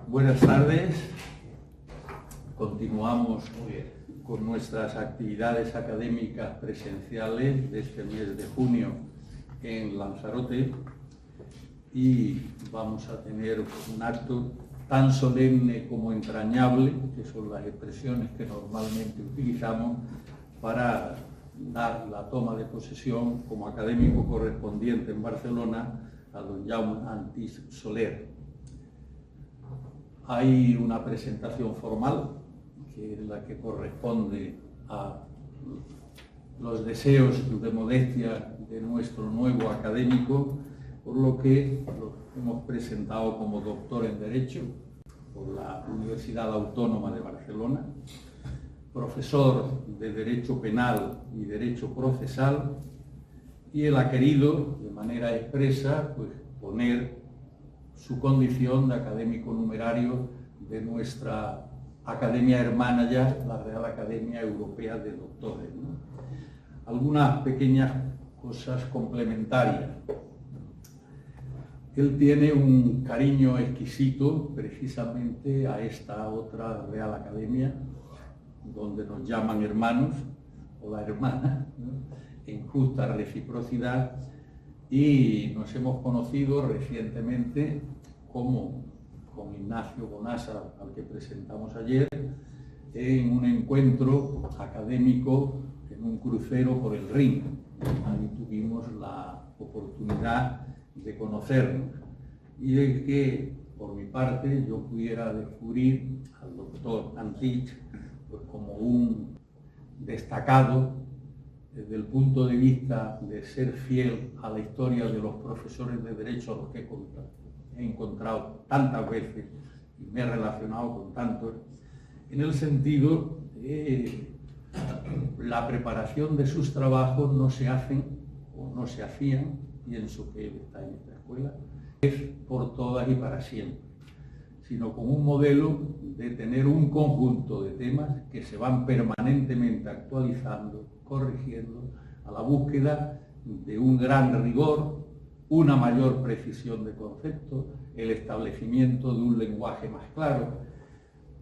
Buenas tardes. Continuamos con nuestras actividades académicas presenciales de este mes de junio en Lanzarote y vamos a tener un acto tan solemne como entrañable, que son las expresiones que normalmente utilizamos para dar la toma de posesión como académico correspondiente en Barcelona a don Jaume Antich Soler. Hay una presentación formal, que es la que corresponde a los deseos de modestia de nuestro nuevo académico, por lo que lo hemos presentado como doctor en Derecho por la Universidad Autónoma de Barcelona, profesor de Derecho Penal y Derecho Procesal, y él ha querido, de manera expresa, poner su condición de académico numerario de nuestra academia hermana ya, la Real Academia Europea de Doctores, ¿no? Algunas pequeñas cosas complementarias. Él tiene un cariño exquisito precisamente a esta otra Real Academia, donde nos llaman hermanos, o la hermana, ¿no?, en justa reciprocidad, y nos hemos conocido recientemente como con Ignacio Bonasa, al que presentamos ayer, en un encuentro académico en un crucero por el Rin. Ahí tuvimos la oportunidad de conocernos, y de que, por mi parte, yo pudiera descubrir al doctor Antich como un destacado desde el punto de vista de ser fiel a la historia de los profesores de Derecho a los que he encontrado tantas veces y me he relacionado con tantos, en el sentido de la preparación de sus trabajos no se hacen o no se hacían, pienso que él está en esta escuela, es por todas y para siempre, sino con un modelo de tener un conjunto de temas que se van permanentemente actualizando, corrigiendo, a la búsqueda de un gran rigor, una mayor precisión de conceptos, el establecimiento de un lenguaje más claro.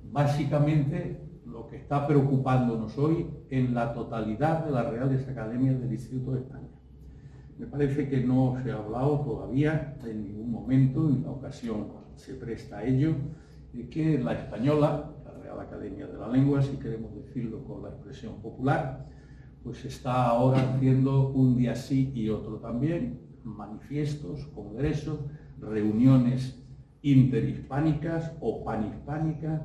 Básicamente, lo que está preocupándonos hoy en la totalidad de las Reales Academias del Instituto de España. Me parece que no se ha hablado todavía en ningún momento, y la ocasión se presta a ello, de que la española, la Real Academia de la Lengua, si queremos decirlo con la expresión popular, pues está ahora haciendo un día sí y otro también, manifiestos, congresos, reuniones interhispánicas o panhispánicas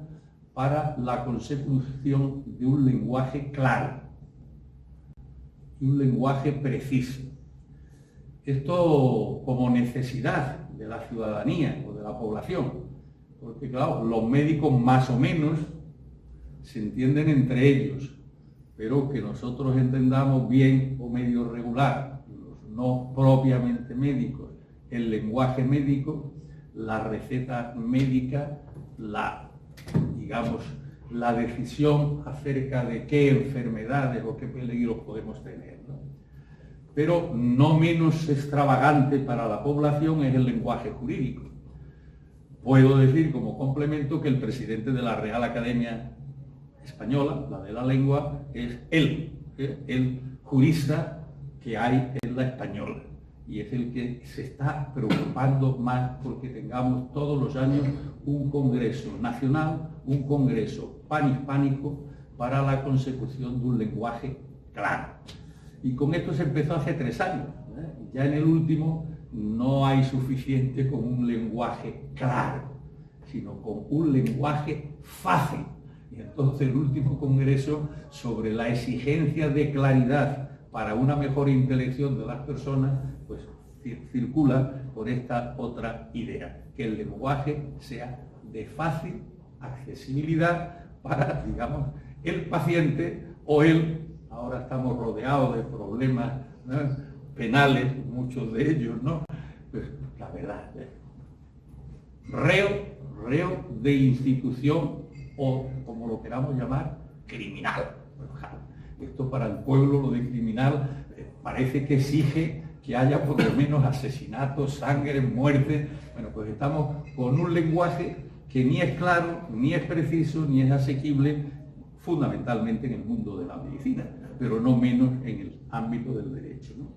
para la consecución de un lenguaje claro y un lenguaje preciso. Esto como necesidad de la ciudadanía o de la población, porque claro, los médicos más o menos se entienden entre ellos, pero que nosotros entendamos bien o medio regular, los no propiamente médicos, el lenguaje médico, la receta médica, la decisión acerca de qué enfermedades o qué peligros podemos tener, ¿no? Pero no menos extravagante para la población es el lenguaje jurídico. Puedo decir como complemento que el presidente de la Real Academia Española, la de la Lengua, es el jurista que hay en la española, y es el que se está preocupando más porque tengamos todos los años un congreso nacional, un congreso panhispánico para la consecución de un lenguaje claro. Y con esto se empezó hace 3 años. Ya en el último no hay suficiente con un lenguaje claro, sino con un lenguaje fácil. Y entonces el último congreso sobre la exigencia de claridad para una mejor intelección de las personas, pues circula por esta otra idea, que el lenguaje sea de fácil accesibilidad para, digamos, el paciente o él. Ahora estamos rodeados de problemas, ¿no?, penales, muchos de ellos, ¿no? Pues la verdad, reo de institución o, como lo queramos llamar, criminal. Esto para el pueblo, lo de criminal, parece que exige que haya por lo menos asesinatos, sangre, muerte. Bueno, pues estamos con un lenguaje que ni es claro, ni es preciso, ni es asequible, fundamentalmente en el mundo de la medicina, pero no menos en el ámbito del derecho, ¿no?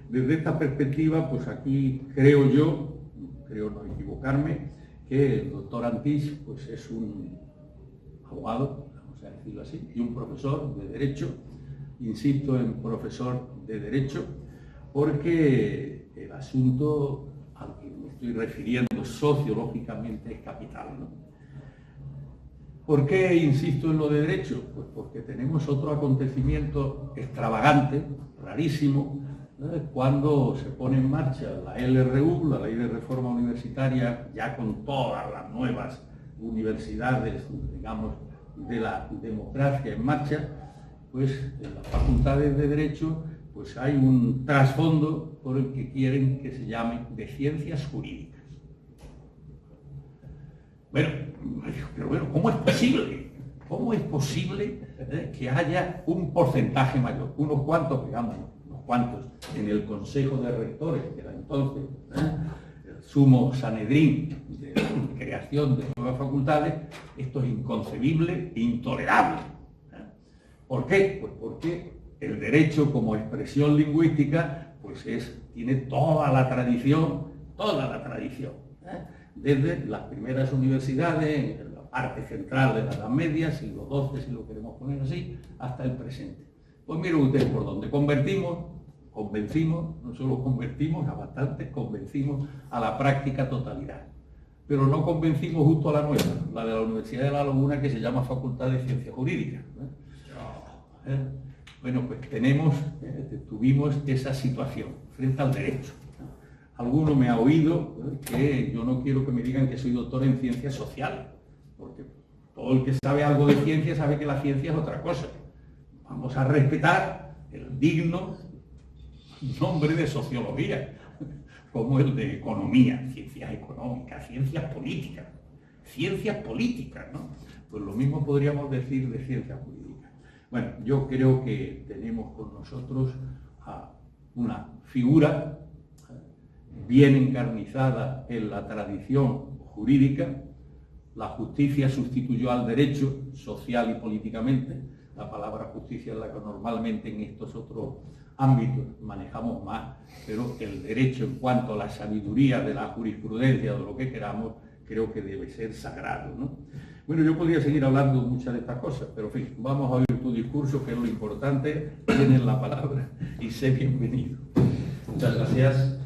Desde esta perspectiva, pues aquí creo yo, creo no equivocarme, que el doctor Antich pues es un abogado, vamos a decirlo así, y un profesor de Derecho. Insisto en profesor de Derecho, porque el asunto al que me estoy refiriendo sociológicamente es capital, ¿no? ¿Por qué insisto en lo de Derecho? Pues porque tenemos otro acontecimiento extravagante, rarísimo, cuando se pone en marcha la LRU, la Ley de Reforma Universitaria, ya con todas las nuevas universidades, digamos, de la democracia en marcha, pues en las facultades de Derecho pues hay un trasfondo por el que quieren que se llame de ciencias jurídicas. Bueno, pero bueno, ¿cómo es posible? ¿Cómo es posible que haya un porcentaje mayor? Unos cuantos, digamos, unos cuantos en el Consejo de Rectores, que era entonces el sumo Sanedrín de la creación de nuevas facultades. Esto es inconcebible e intolerable. ¿Por qué? Pues porque el derecho como expresión lingüística pues tiene toda la tradición, desde las primeras universidades, en la parte central de la Edad Media, siglo XII, si lo queremos poner así, hasta el presente. Pues miren ustedes por dónde convencimos, no solo convertimos a bastantes, convencimos a la práctica totalidad. Pero no convencimos justo a la nuestra, la de la Universidad de La Laguna, que se llama Facultad de Ciencias Jurídicas. Bueno, pues tuvimos esa situación frente al derecho. Alguno me ha oído que yo no quiero que me digan que soy doctor en ciencias sociales, porque todo el que sabe algo de ciencia sabe que la ciencia es otra cosa. Vamos a respetar el digno nombre de sociología, como el de economía, ciencias económicas, ciencias políticas, ¿no? Pues lo mismo podríamos decir de ciencias jurídicas. Bueno, yo creo que tenemos con nosotros a una figura bien encarnizada en la tradición jurídica. La justicia sustituyó al derecho social y políticamente. La palabra justicia es la que normalmente en estos otros ámbitos manejamos más, pero el derecho en cuanto a la sabiduría de la jurisprudencia, de lo que queramos, creo que debe ser sagrado, ¿no? Bueno, yo podría seguir hablando de muchas de estas cosas, pero en fin, vamos a oír tu discurso, que es lo importante. Tienes la palabra y sé bienvenido. Muchas gracias.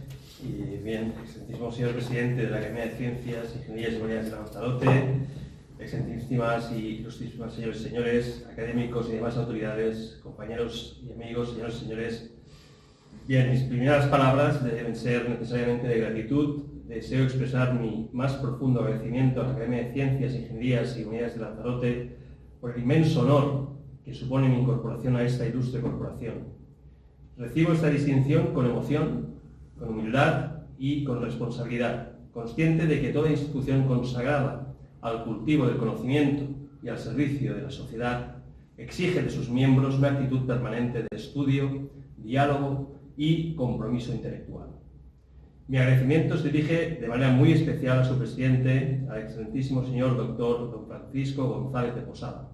Y bien, excelentísimo señor presidente de la Academia de Ciencias, Ingenierías y Humanidades de Lanzarote, excelentísimas y ilustrísimas señores y señores, académicos y demás autoridades, compañeros y amigos, señores y señores. Bien, mis primeras palabras deben ser necesariamente de gratitud. Deseo expresar mi más profundo agradecimiento a la Academia de Ciencias, Ingenierías y Humanidades de Lanzarote por el inmenso honor que supone mi incorporación a esta ilustre corporación. Recibo esta distinción con emoción, con humildad y con responsabilidad, consciente de que toda institución consagrada al cultivo del conocimiento y al servicio de la sociedad exige de sus miembros una actitud permanente de estudio, diálogo y compromiso intelectual. Mi agradecimiento se dirige de manera muy especial a su presidente, al excelentísimo señor doctor don Francisco González de Posada.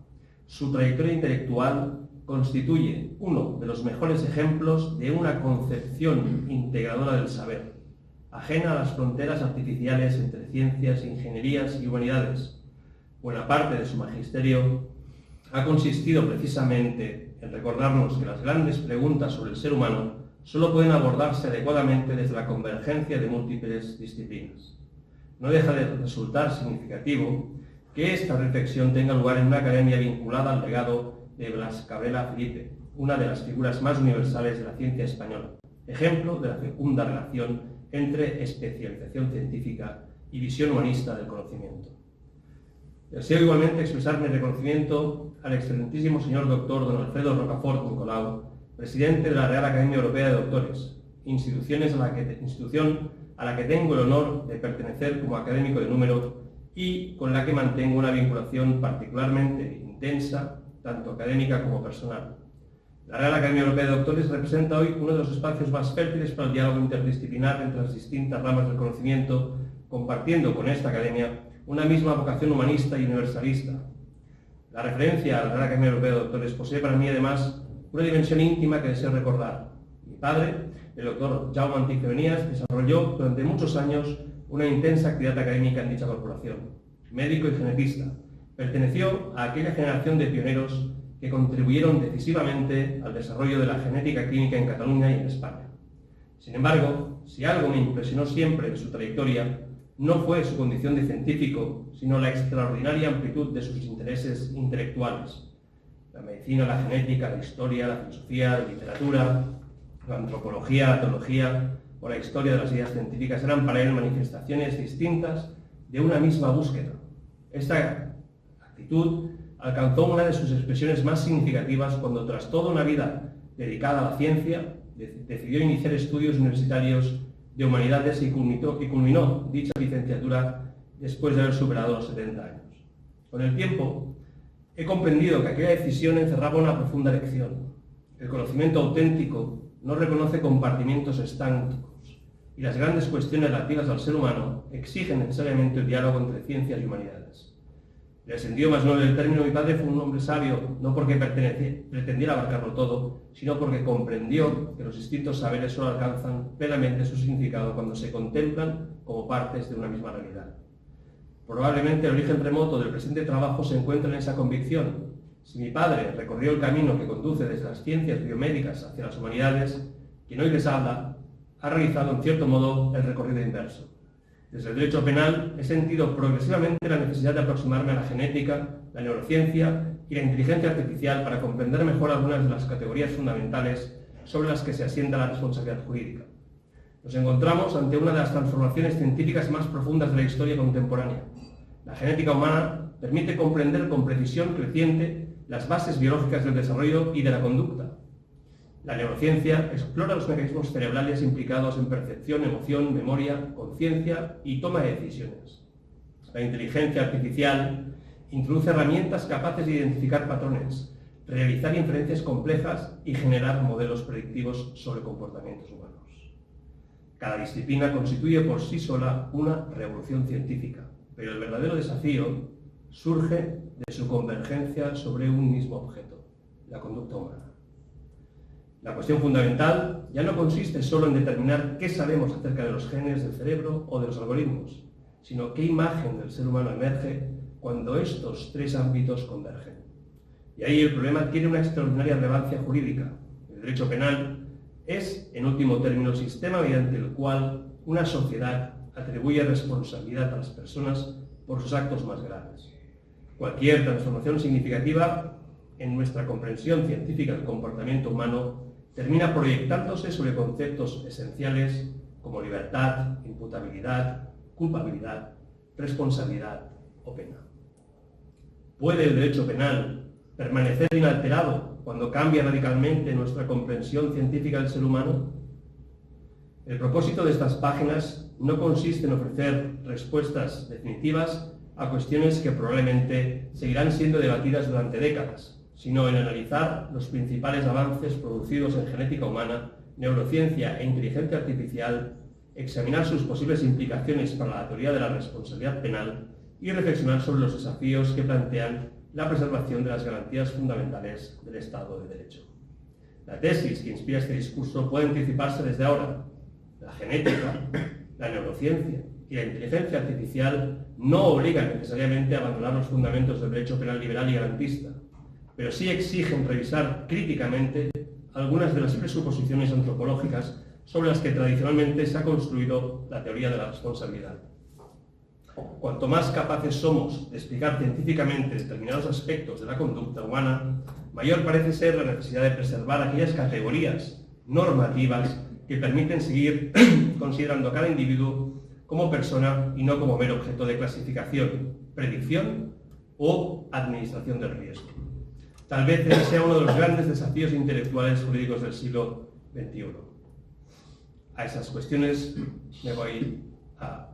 Su trayectoria intelectual constituye uno de los mejores ejemplos de una concepción integradora del saber, ajena a las fronteras artificiales entre ciencias, ingenierías y humanidades. Buena parte de su magisterio ha consistido precisamente en recordarnos que las grandes preguntas sobre el ser humano solo pueden abordarse adecuadamente desde la convergencia de múltiples disciplinas. No deja de resultar significativo que esta reflexión tenga lugar en una academia vinculada al legado de Blas Cabrera Felipe, una de las figuras más universales de la ciencia española, ejemplo de la fecunda relación entre especialización científica y visión humanista del conocimiento. Deseo igualmente expresar mi reconocimiento al excelentísimo señor doctor don Alfredo Rocafort Nicolau, presidente de la Real Academia Europea de Doctores, institución a la que tengo el honor de pertenecer como académico de número y con la que mantengo una vinculación particularmente intensa, tanto académica como personal. La Real Academia Europea de Doctores representa hoy uno de los espacios más fértiles para el diálogo interdisciplinar entre las distintas ramas del conocimiento, compartiendo con esta academia una misma vocación humanista y universalista. La referencia a la Real Academia Europea de Doctores posee para mí, además, una dimensión íntima que deseo recordar. Mi padre, el doctor Jaume Antich Fevenías, desarrolló durante muchos años una intensa actividad académica en dicha corporación. Médico y genetista, perteneció a aquella generación de pioneros que contribuyeron decisivamente al desarrollo de la genética clínica en Cataluña y en España. Sin embargo, si algo me impresionó siempre en su trayectoria, no fue su condición de científico, sino la extraordinaria amplitud de sus intereses intelectuales. La medicina, la genética, la historia, la filosofía, la literatura, la antropología, la teología o la historia de las ideas científicas eran para él manifestaciones distintas de una misma búsqueda. Esta actitud alcanzó una de sus expresiones más significativas cuando, tras toda una vida dedicada a la ciencia, decidió iniciar estudios universitarios de humanidades y culminó dicha licenciatura después de haber superado los 70 años. Con el tiempo, he comprendido que aquella decisión encerraba una profunda lección. El conocimiento auténtico no reconoce compartimientos estáticos y las grandes cuestiones relativas al ser humano exigen necesariamente el diálogo entre ciencias y humanidades. En el sentido más noble del término, mi padre fue un hombre sabio, no porque pretendiera abarcarlo todo, sino porque comprendió que los distintos saberes solo alcanzan plenamente su significado cuando se contemplan como partes de una misma realidad. Probablemente el origen remoto del presente trabajo se encuentra en esa convicción. Si mi padre recorrió el camino que conduce desde las ciencias biomédicas hacia las humanidades, quien hoy les habla ha realizado en cierto modo el recorrido inverso. Desde el derecho penal he sentido progresivamente la necesidad de aproximarme a la genética, la neurociencia y la inteligencia artificial para comprender mejor algunas de las categorías fundamentales sobre las que se asienta la responsabilidad jurídica. Nos encontramos ante una de las transformaciones científicas más profundas de la historia contemporánea. La genética humana permite comprender con precisión creciente las bases biológicas del desarrollo y de la conducta. La neurociencia explora los mecanismos cerebrales implicados en percepción, emoción, memoria, conciencia y toma de decisiones. La inteligencia artificial introduce herramientas capaces de identificar patrones, realizar inferencias complejas y generar modelos predictivos sobre comportamientos humanos. Cada disciplina constituye por sí sola una revolución científica, pero el verdadero desafío surge de su convergencia sobre un mismo objeto, la conducta humana. La cuestión fundamental ya no consiste solo en determinar qué sabemos acerca de los genes del cerebro o de los algoritmos, sino qué imagen del ser humano emerge cuando estos tres ámbitos convergen. Y ahí el problema tiene una extraordinaria relevancia jurídica. El derecho penal es, en último término, el sistema mediante el cual una sociedad atribuye responsabilidad a las personas por sus actos más graves. Cualquier transformación significativa en nuestra comprensión científica del comportamiento humano termina proyectándose sobre conceptos esenciales como libertad, imputabilidad, culpabilidad, responsabilidad o pena. ¿Puede el derecho penal permanecer inalterado cuando cambia radicalmente nuestra comprensión científica del ser humano? El propósito de estas páginas no consiste en ofrecer respuestas definitivas a cuestiones que probablemente seguirán siendo debatidas durante décadas, sino en analizar los principales avances producidos en genética humana, neurociencia e inteligencia artificial, examinar sus posibles implicaciones para la teoría de la responsabilidad penal y reflexionar sobre los desafíos que plantean la preservación de las garantías fundamentales del Estado de Derecho. La tesis que inspira este discurso puede anticiparse desde ahora. La genética, la neurociencia y la inteligencia artificial no obligan necesariamente a abandonar los fundamentos del derecho penal liberal y garantista, pero sí exigen revisar críticamente algunas de las presuposiciones antropológicas sobre las que tradicionalmente se ha construido la teoría de la responsabilidad. Cuanto más capaces somos de explicar científicamente determinados aspectos de la conducta humana, mayor parece ser la necesidad de preservar aquellas categorías normativas que permiten seguir considerando a cada individuo como persona y no como mero objeto de clasificación, predicción o administración del riesgo. Tal vez ese sea uno de los grandes desafíos intelectuales jurídicos del siglo XXI. A esas cuestiones me voy a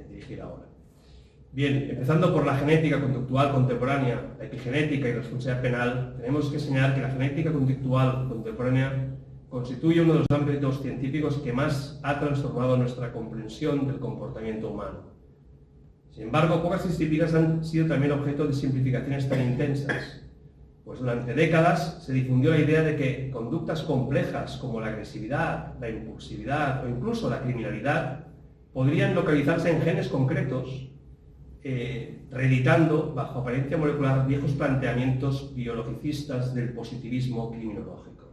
dirigir ahora. Bien, empezando por la genética conductual contemporánea, la epigenética y la responsabilidad penal, tenemos que señalar que la genética conductual contemporánea constituye uno de los ámbitos científicos que más ha transformado nuestra comprensión del comportamiento humano. Sin embargo, pocas disciplinas han sido también objeto de simplificaciones tan intensas, pues durante décadas se difundió la idea de que conductas complejas como la agresividad, la impulsividad o incluso la criminalidad podrían localizarse en genes concretos, reeditando, bajo apariencia molecular, viejos planteamientos biologicistas del positivismo criminológico.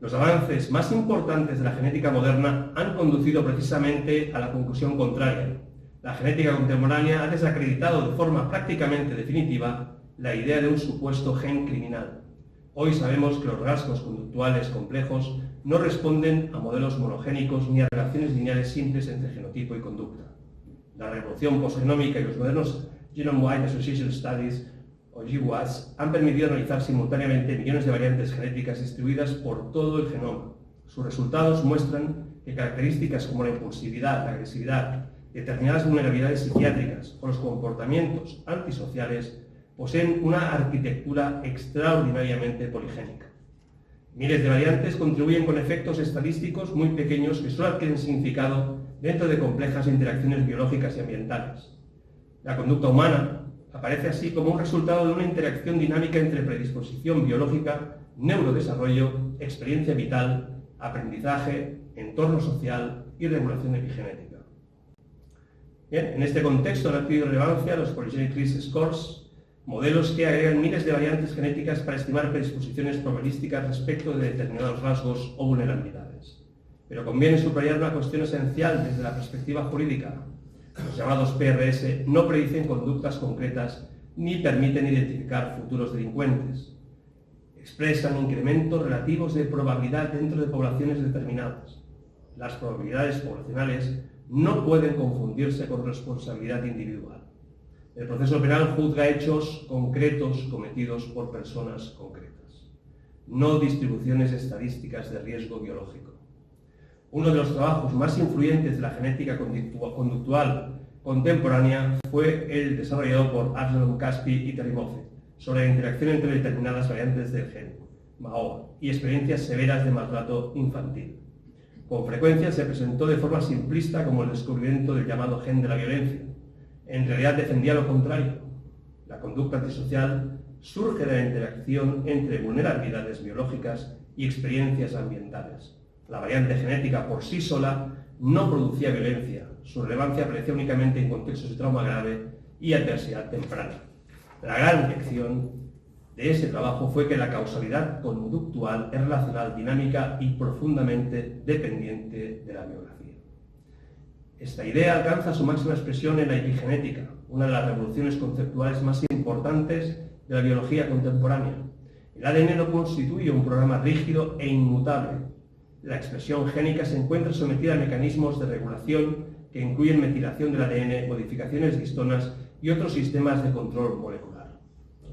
Los avances más importantes de la genética moderna han conducido precisamente a la conclusión contraria. La genética contemporánea ha desacreditado de forma prácticamente definitiva la idea de un supuesto gen criminal. Hoy sabemos que los rasgos conductuales complejos no responden a modelos monogénicos ni a relaciones lineales simples entre genotipo y conducta. La revolución postgenómica y los modernos Genome-Wide Association Studies, o GWAS, han permitido analizar simultáneamente millones de variantes genéticas distribuidas por todo el genoma. Sus resultados muestran que características como la impulsividad, la agresividad, determinadas vulnerabilidades psiquiátricas o los comportamientos antisociales poseen una arquitectura extraordinariamente poligénica. Miles de variantes contribuyen con efectos estadísticos muy pequeños que solo adquieren significado dentro de complejas interacciones biológicas y ambientales. La conducta humana aparece así como un resultado de una interacción dinámica entre predisposición biológica, neurodesarrollo, experiencia vital, aprendizaje, entorno social y regulación epigenética. Bien, en este contexto han adquirido relevancia los polygenic risk scores, modelos que agregan miles de variantes genéticas para estimar predisposiciones probabilísticas respecto de determinados rasgos o vulnerabilidades. Pero conviene subrayar una cuestión esencial desde la perspectiva jurídica. Los llamados PRS no predicen conductas concretas ni permiten identificar futuros delincuentes. Expresan incrementos relativos de probabilidad dentro de poblaciones determinadas. Las probabilidades poblacionales no pueden confundirse con responsabilidad individual. El proceso penal juzga hechos concretos cometidos por personas concretas, no distribuciones estadísticas de riesgo biológico. Uno de los trabajos más influyentes de la genética conductual contemporánea fue el desarrollado por Arnold Caspi y Terry Moffett sobre la interacción entre determinadas variantes del gen MAO y experiencias severas de maltrato infantil. Con frecuencia se presentó de forma simplista como el descubrimiento del llamado gen de la violencia. En realidad defendía lo contrario. La conducta antisocial surge de la interacción entre vulnerabilidades biológicas y experiencias ambientales. La variante genética por sí sola no producía violencia. Su relevancia aparecía únicamente en contextos de trauma grave y adversidad temprana. La gran lección de ese trabajo fue que la causalidad conductual es relacional, dinámica y profundamente dependiente de la biografía. Esta idea alcanza su máxima expresión en la epigenética, una de las revoluciones conceptuales más importantes de la biología contemporánea. El ADN no constituye un programa rígido e inmutable. La expresión génica se encuentra sometida a mecanismos de regulación que incluyen metilación del ADN, modificaciones de histonas y otros sistemas de control molecular.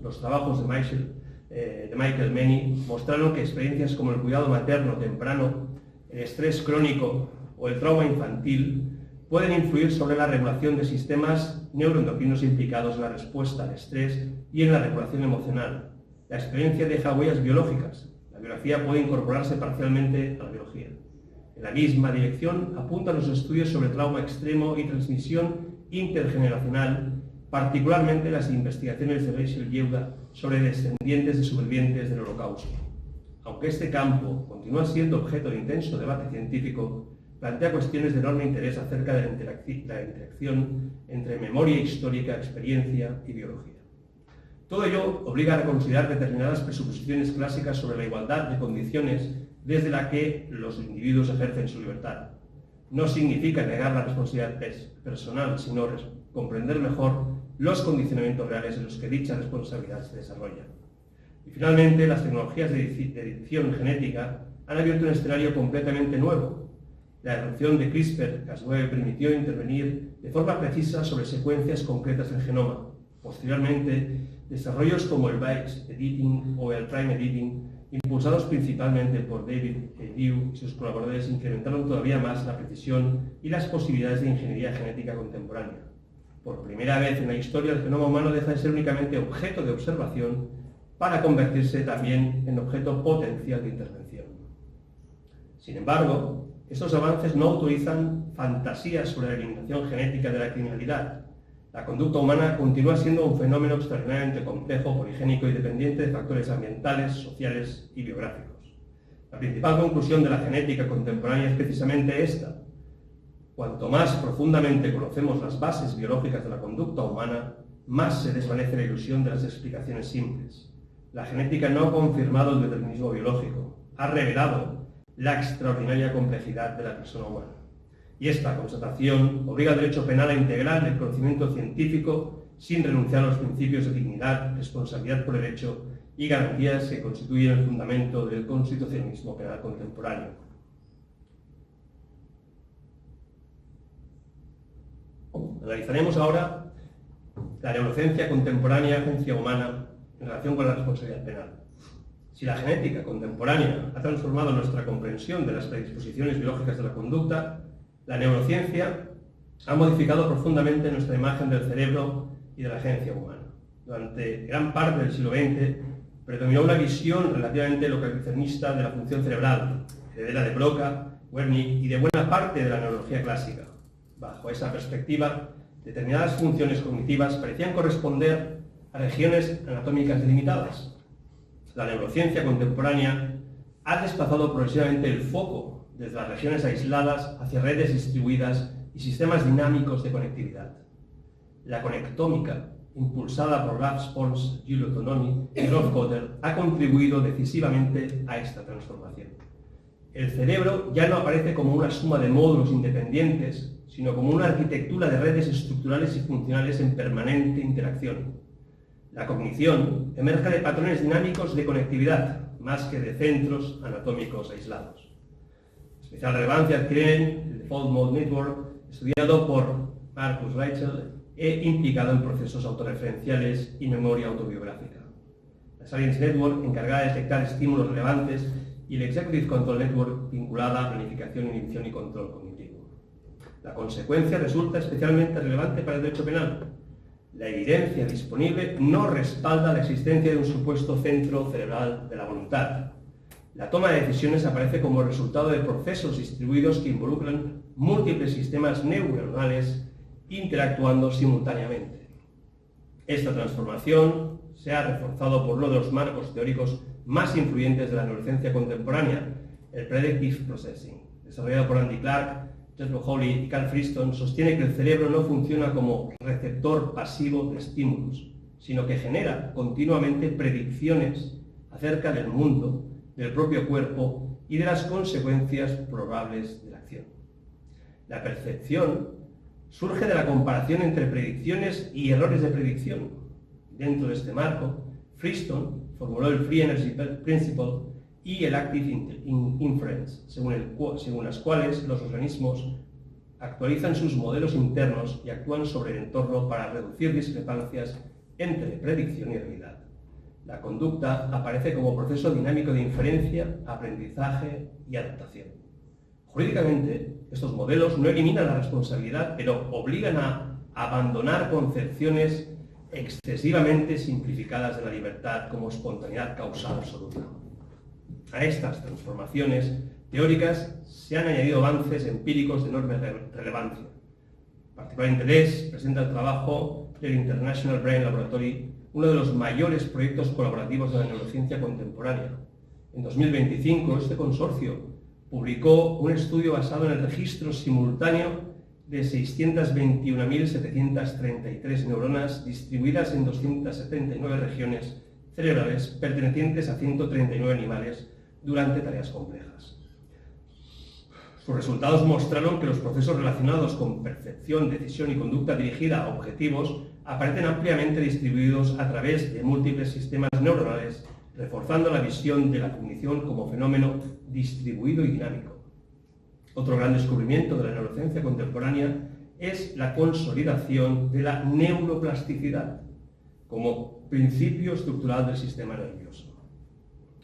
Los trabajos de Michael Many mostraron que experiencias como el cuidado materno temprano, el estrés crónico o el trauma infantil pueden influir sobre la regulación de sistemas neuroendocrinos implicados en la respuesta al estrés y en la regulación emocional. La experiencia deja huellas biológicas. La biología puede incorporarse parcialmente a la biología. En la misma dirección apuntan los estudios sobre trauma extremo y transmisión intergeneracional, particularmente las investigaciones de Rachel Yehuda sobre descendientes de supervivientes del Holocausto. Aunque este campo continúa siendo objeto de intenso debate científico, plantea cuestiones de enorme interés acerca de la interacción entre memoria histórica, experiencia y biología. Todo ello obliga a reconsiderar determinadas presuposiciones clásicas sobre la igualdad de condiciones desde la que los individuos ejercen su libertad. No significa negar la responsabilidad personal, sino comprender mejor los condicionamientos reales en los que dicha responsabilidad se desarrolla. Y finalmente, las tecnologías de edición genética han abierto un escenario completamente nuevo. La erupción de CRISPR-Cas9 permitió intervenir de forma precisa sobre secuencias concretas del genoma. Posteriormente, desarrollos como el base editing o el prime editing, impulsados principalmente por David Liu y sus colaboradores, incrementaron todavía más la precisión y las posibilidades de ingeniería genética contemporánea. Por primera vez en la historia, el genoma humano deja de ser únicamente objeto de observación para convertirse también en objeto potencial de intervención. Sin embargo, estos avances no autorizan fantasías sobre la eliminación genética de la criminalidad. La conducta humana continúa siendo un fenómeno extraordinariamente complejo, poligénico y dependiente de factores ambientales, sociales y biográficos. La principal conclusión de la genética contemporánea es precisamente esta. Cuanto más profundamente conocemos las bases biológicas de la conducta humana, más se desvanece la ilusión de las explicaciones simples. La genética no ha confirmado el determinismo biológico, ha revelado la extraordinaria complejidad de la persona humana. Y esta constatación obliga al derecho penal a integrar el conocimiento científico sin renunciar a los principios de dignidad, responsabilidad por el hecho y garantías que constituyen el fundamento del constitucionalismo penal contemporáneo. Analizaremos ahora la neurociencia contemporánea, agencia humana, en relación con la responsabilidad penal. Si la genética contemporánea ha transformado nuestra comprensión de las predisposiciones biológicas de la conducta, la neurociencia ha modificado profundamente nuestra imagen del cerebro y de la agencia humana. Durante gran parte del siglo XX predominó una visión relativamente localizacionista de la función cerebral, heredera de Broca, Wernicke y de buena parte de la neurología clásica. Bajo esa perspectiva, determinadas funciones cognitivas parecían corresponder a regiones anatómicas delimitadas. La neurociencia contemporánea ha desplazado progresivamente el foco desde las regiones aisladas hacia redes distribuidas y sistemas dinámicos de conectividad. La conectómica, impulsada por Ralph Spons, Giulio Tononi y Rolf Cotter, ha contribuido decisivamente a esta transformación. El cerebro ya no aparece como una suma de módulos independientes, sino como una arquitectura de redes estructurales y funcionales en permanente interacción. La cognición emerge de patrones dinámicos de conectividad, más que de centros anatómicos aislados. Especial relevancia adquiere el Default Mode Network, estudiado por Marcus Rachel e implicado en procesos autorreferenciales y memoria autobiográfica. La Science Network, encargada de detectar estímulos relevantes, y el Executive Control Network, vinculada a planificación, inhibición y control cognitivo. La consecuencia resulta especialmente relevante para el derecho penal. La evidencia disponible no respalda la existencia de un supuesto centro cerebral de la voluntad. La toma de decisiones aparece como resultado de procesos distribuidos que involucran múltiples sistemas neuronales interactuando simultáneamente. Esta transformación se ha reforzado por uno de los marcos teóricos más influyentes de la neurociencia contemporánea, el Predictive Processing. Desarrollado por Andy Clark, Jesper Hawley y Carl Friston, sostiene que el cerebro no funciona como receptor pasivo de estímulos, sino que genera continuamente predicciones acerca del mundo, del propio cuerpo y de las consecuencias probables de la acción. La percepción surge de la comparación entre predicciones y errores de predicción. Dentro de este marco, Friston formuló el Free Energy Principle y el Active Inference, según las cuales los organismos actualizan sus modelos internos y actúan sobre el entorno para reducir discrepancias entre predicción y realidad. La conducta aparece como proceso dinámico de inferencia, aprendizaje y adaptación. Jurídicamente, estos modelos no eliminan la responsabilidad, pero obligan a abandonar concepciones excesivamente simplificadas de la libertad como espontaneidad causal absoluta. A estas transformaciones teóricas se han añadido avances empíricos de enorme relevancia. Particular interés presenta el trabajo del International Brain Laboratory, uno de los mayores proyectos colaborativos de la neurociencia contemporánea. En 2025, este consorcio publicó un estudio basado en el registro simultáneo de 621.733 neuronas distribuidas en 279 regiones cerebrales pertenecientes a 139 animales durante tareas complejas. Sus resultados mostraron que los procesos relacionados con percepción, decisión y conducta dirigida a objetivos aparecen ampliamente distribuidos a través de múltiples sistemas neuronales, reforzando la visión de la cognición como fenómeno distribuido y dinámico. Otro gran descubrimiento de la neurociencia contemporánea es la consolidación de la neuroplasticidad como principio estructural del sistema nervioso.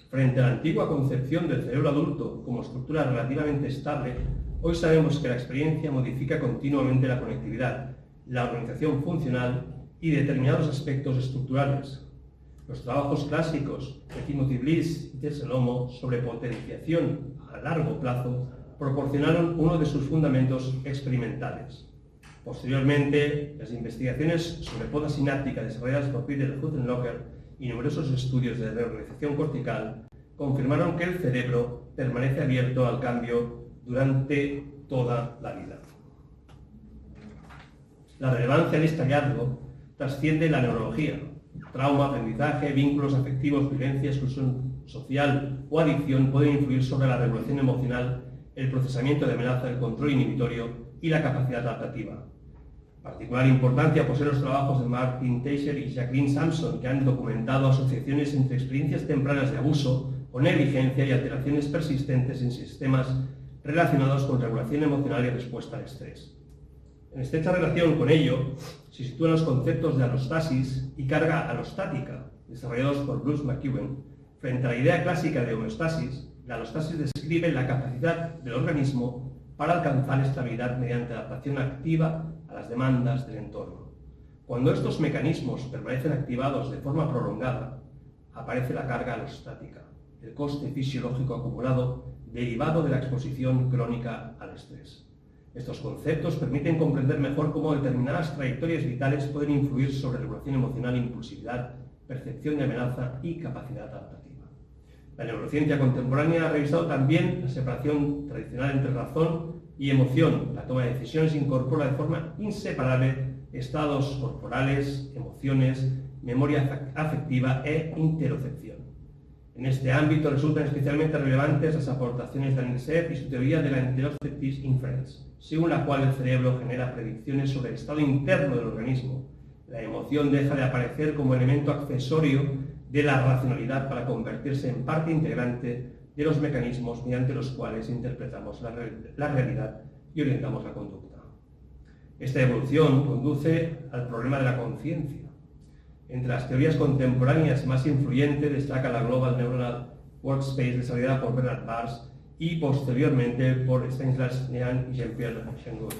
Frente a la antigua concepción del cerebro adulto como estructura relativamente estable, hoy sabemos que la experiencia modifica continuamente la conectividad, la organización funcional y determinados aspectos estructurales. Los trabajos clásicos de Timothy Bliss y Tess Lomo sobre potenciación a largo plazo proporcionaron uno de sus fundamentos experimentales. Posteriormente, las investigaciones sobre poda sináptica desarrolladas por Peter Huttenlocher y numerosos estudios de reorganización cortical confirmaron que el cerebro permanece abierto al cambio durante toda la vida. La relevancia de este hallazgo trasciende la neurología. Trauma, aprendizaje, vínculos afectivos, violencia, exclusión social o adicción pueden influir sobre la regulación emocional, el procesamiento de amenaza, el control inhibitorio y la capacidad adaptativa. Particular importancia poseen los trabajos de Martin Teicher y Jacqueline Sampson, que han documentado asociaciones entre experiencias tempranas de abuso o negligencia y alteraciones persistentes en sistemas relacionados con regulación emocional y respuesta al estrés. En estrecha relación con ello, se sitúan los conceptos de alostasis y carga alostática, desarrollados por Bruce McEwen. Frente a la idea clásica de homeostasis, la alostasis describe la capacidad del organismo para alcanzar estabilidad mediante adaptación activa a las demandas del entorno. Cuando estos mecanismos permanecen activados de forma prolongada, aparece la carga alostática, el coste fisiológico acumulado derivado de la exposición crónica al estrés. Estos conceptos permiten comprender mejor cómo determinadas trayectorias vitales pueden influir sobre regulación emocional, impulsividad, percepción de amenaza y capacidad adaptativa. La neurociencia contemporánea ha revisado también la separación tradicional entre razón y emoción. La toma de decisiones incorpora de forma inseparable estados corporales, emociones, memoria afectiva e interocepción. En este ámbito resultan especialmente relevantes las aportaciones de Anisef y su teoría de la interoceptive inference, según la cual el cerebro genera predicciones sobre el estado interno del organismo. La emoción deja de aparecer como elemento accesorio de la racionalidad para convertirse en parte integrante de los mecanismos mediante los cuales interpretamos la realidad y orientamos la conducta. Esta evolución conduce al problema de la conciencia. Entre las teorías contemporáneas más influyentes destaca la Global Neuronal Workspace desarrollada por Bernard Baars y posteriormente por Stanislas Dehaene y Jean-Pierre Changeux.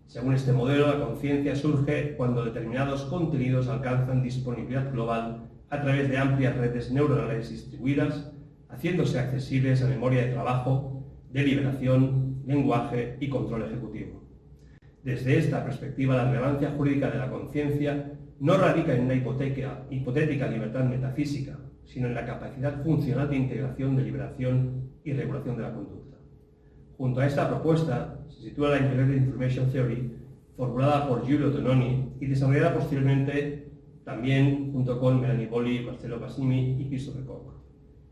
Según este modelo, la conciencia surge cuando determinados contenidos alcanzan disponibilidad global a través de amplias redes neuronales distribuidas, haciéndose accesibles a memoria de trabajo, deliberación, lenguaje y control ejecutivo. Desde esta perspectiva, la relevancia jurídica de la conciencia no radica en una hipotética libertad metafísica, sino en la capacidad funcional de integración, deliberación y regulación de la conducta. Junto a esta propuesta se sitúa la Integrated Information Theory, formulada por Giulio Tononi y desarrollada posteriormente también junto con Melanie Bolli, Marcello Pasini y Christopher Koch.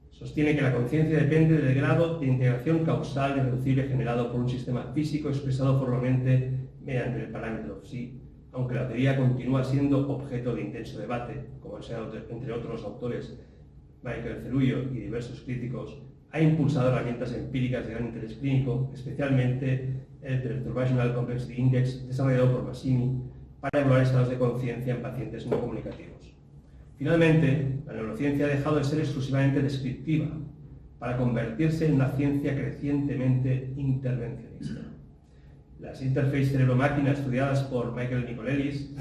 Sostiene que la conciencia depende del grado de integración causal irreducible generado por un sistema físico expresado formalmente mediante el parámetro psi, aunque la teoría continúa siendo objeto de intenso debate, como enseñado entre otros autores Michael Cerullo y diversos críticos, ha impulsado herramientas empíricas de gran interés clínico, especialmente el Perturbational Complexity Index desarrollado por Massini para evaluar estados de conciencia en pacientes no comunicativos. Finalmente, la neurociencia ha dejado de ser exclusivamente descriptiva para convertirse en una ciencia crecientemente intervencionista. Las interfaces cerebro-máquina estudiadas por Michael Nicolelis,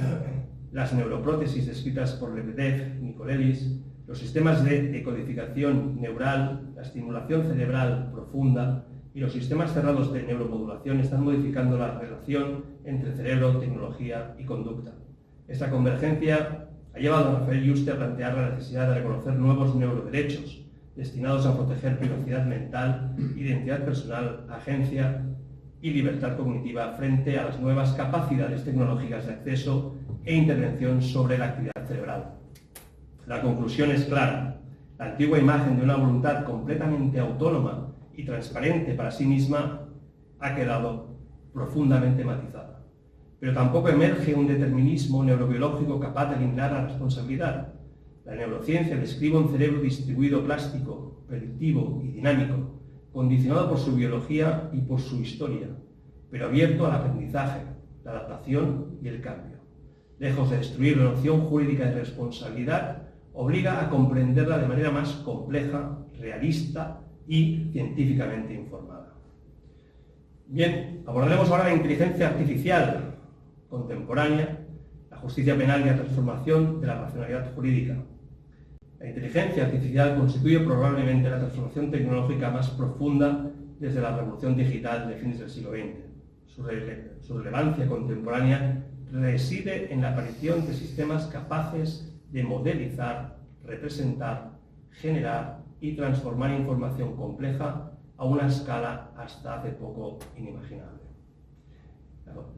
las neuroprótesis descritas por Lebedev y Nicolelis, los sistemas de decodificación neural, la estimulación cerebral profunda y los sistemas cerrados de neuromodulación están modificando la relación entre cerebro, tecnología y conducta. Esta convergencia ha llevado a Rafael Yuste a plantear la necesidad de reconocer nuevos neuroderechos destinados a proteger privacidad mental, identidad personal, agencia y libertad cognitiva frente a las nuevas capacidades tecnológicas de acceso e intervención sobre la actividad cerebral. La conclusión es clara. La antigua imagen de una voluntad completamente autónoma y transparente para sí misma ha quedado profundamente matizada. Pero tampoco emerge un determinismo neurobiológico capaz de eliminar la responsabilidad. La neurociencia describe un cerebro distribuido plástico, predictivo y dinámico, condicionado por su biología y por su historia, pero abierto al aprendizaje, la adaptación y el cambio. Lejos de destruir la noción jurídica de responsabilidad, obliga a comprenderla de manera más compleja, realista y científicamente informada. Bien, abordaremos ahora la inteligencia artificial contemporánea, la justicia penal y la transformación de la racionalidad jurídica. La inteligencia artificial constituye probablemente la transformación tecnológica más profunda desde la revolución digital de fines del siglo XX. Su relevancia contemporánea reside en la aparición de sistemas capaces de modelizar, representar, generar y transformar información compleja a una escala hasta hace poco inimaginable.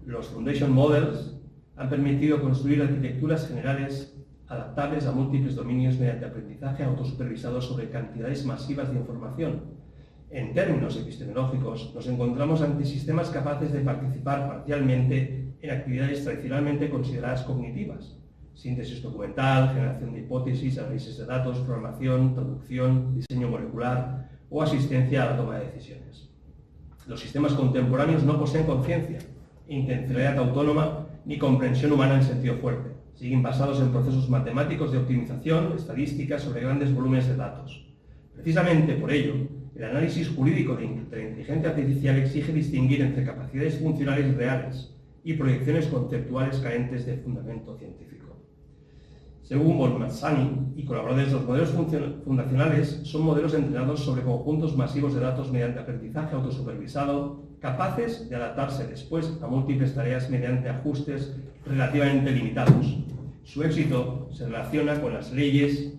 Los Foundation Models han permitido construir arquitecturas generales adaptables a múltiples dominios mediante aprendizaje autosupervisado sobre cantidades masivas de información. En términos epistemológicos, nos encontramos ante sistemas capaces de participar parcialmente en actividades tradicionalmente consideradas cognitivas: síntesis documental, generación de hipótesis, análisis de datos, programación, traducción, diseño molecular o asistencia a la toma de decisiones. Los sistemas contemporáneos no poseen conciencia, intencionalidad autónoma ni comprensión humana en sentido fuerte. Siguen basados en procesos matemáticos de optimización, estadísticas sobre grandes volúmenes de datos. Precisamente por ello, el análisis jurídico de la inteligencia artificial exige distinguir entre capacidades funcionales reales y proyecciones conceptuales carentes de fundamento científico. Según Bolmazzani y colaboradores, los modelos fundacionales son modelos entrenados sobre conjuntos masivos de datos mediante aprendizaje autosupervisado, capaces de adaptarse después a múltiples tareas mediante ajustes relativamente limitados. Su éxito se relaciona con las leyes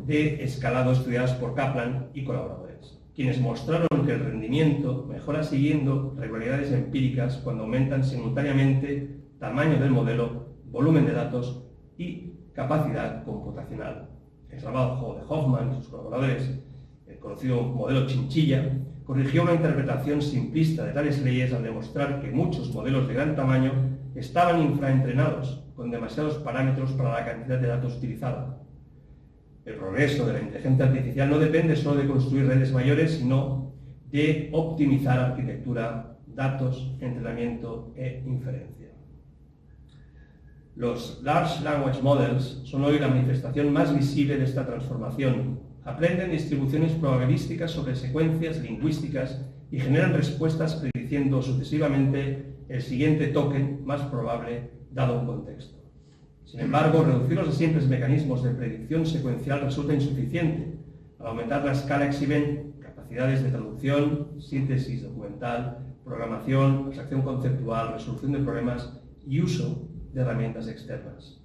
de escalado estudiadas por Kaplan y colaboradores, quienes mostraron que el rendimiento mejora siguiendo regularidades empíricas cuando aumentan simultáneamente tamaño del modelo, volumen de datos y capacidad computacional. El trabajo de Hoffman y sus colaboradores, el conocido modelo chinchilla, corrigió una interpretación simplista de tales leyes al demostrar que muchos modelos de gran tamaño estaban infraentrenados, con demasiados parámetros para la cantidad de datos utilizada. El progreso de la inteligencia artificial no depende solo de construir redes mayores, sino de optimizar arquitectura, datos, entrenamiento e inferencia. Los Large Language Models son hoy la manifestación más visible de esta transformación. Aprenden distribuciones probabilísticas sobre secuencias lingüísticas y generan respuestas prediciendo sucesivamente el siguiente token más probable dado un contexto. Sin embargo, reducirlos a simples mecanismos de predicción secuencial resulta insuficiente. Al aumentar la escala exhiben capacidades de traducción, síntesis documental, programación, abstracción conceptual, resolución de problemas y uso de herramientas externas.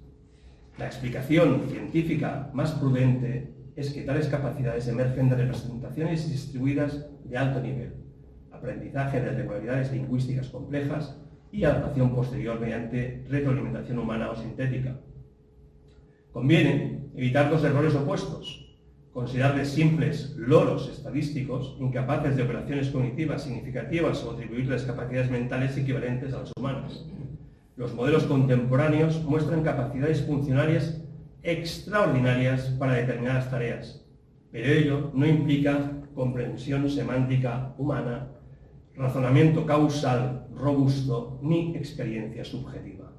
La explicación científica más prudente es que tales capacidades emergen de representaciones distribuidas de alto nivel, aprendizaje de regularidades lingüísticas complejas y adaptación posterior mediante retroalimentación humana o sintética. Conviene evitar los errores opuestos, considerarles simples loros estadísticos incapaces de operaciones cognitivas significativas o atribuirles capacidades mentales equivalentes a las humanas. Los modelos contemporáneos muestran capacidades funcionarias extraordinarias para determinadas tareas, pero ello no implica comprensión semántica humana, razonamiento causal robusto ni experiencia subjetiva.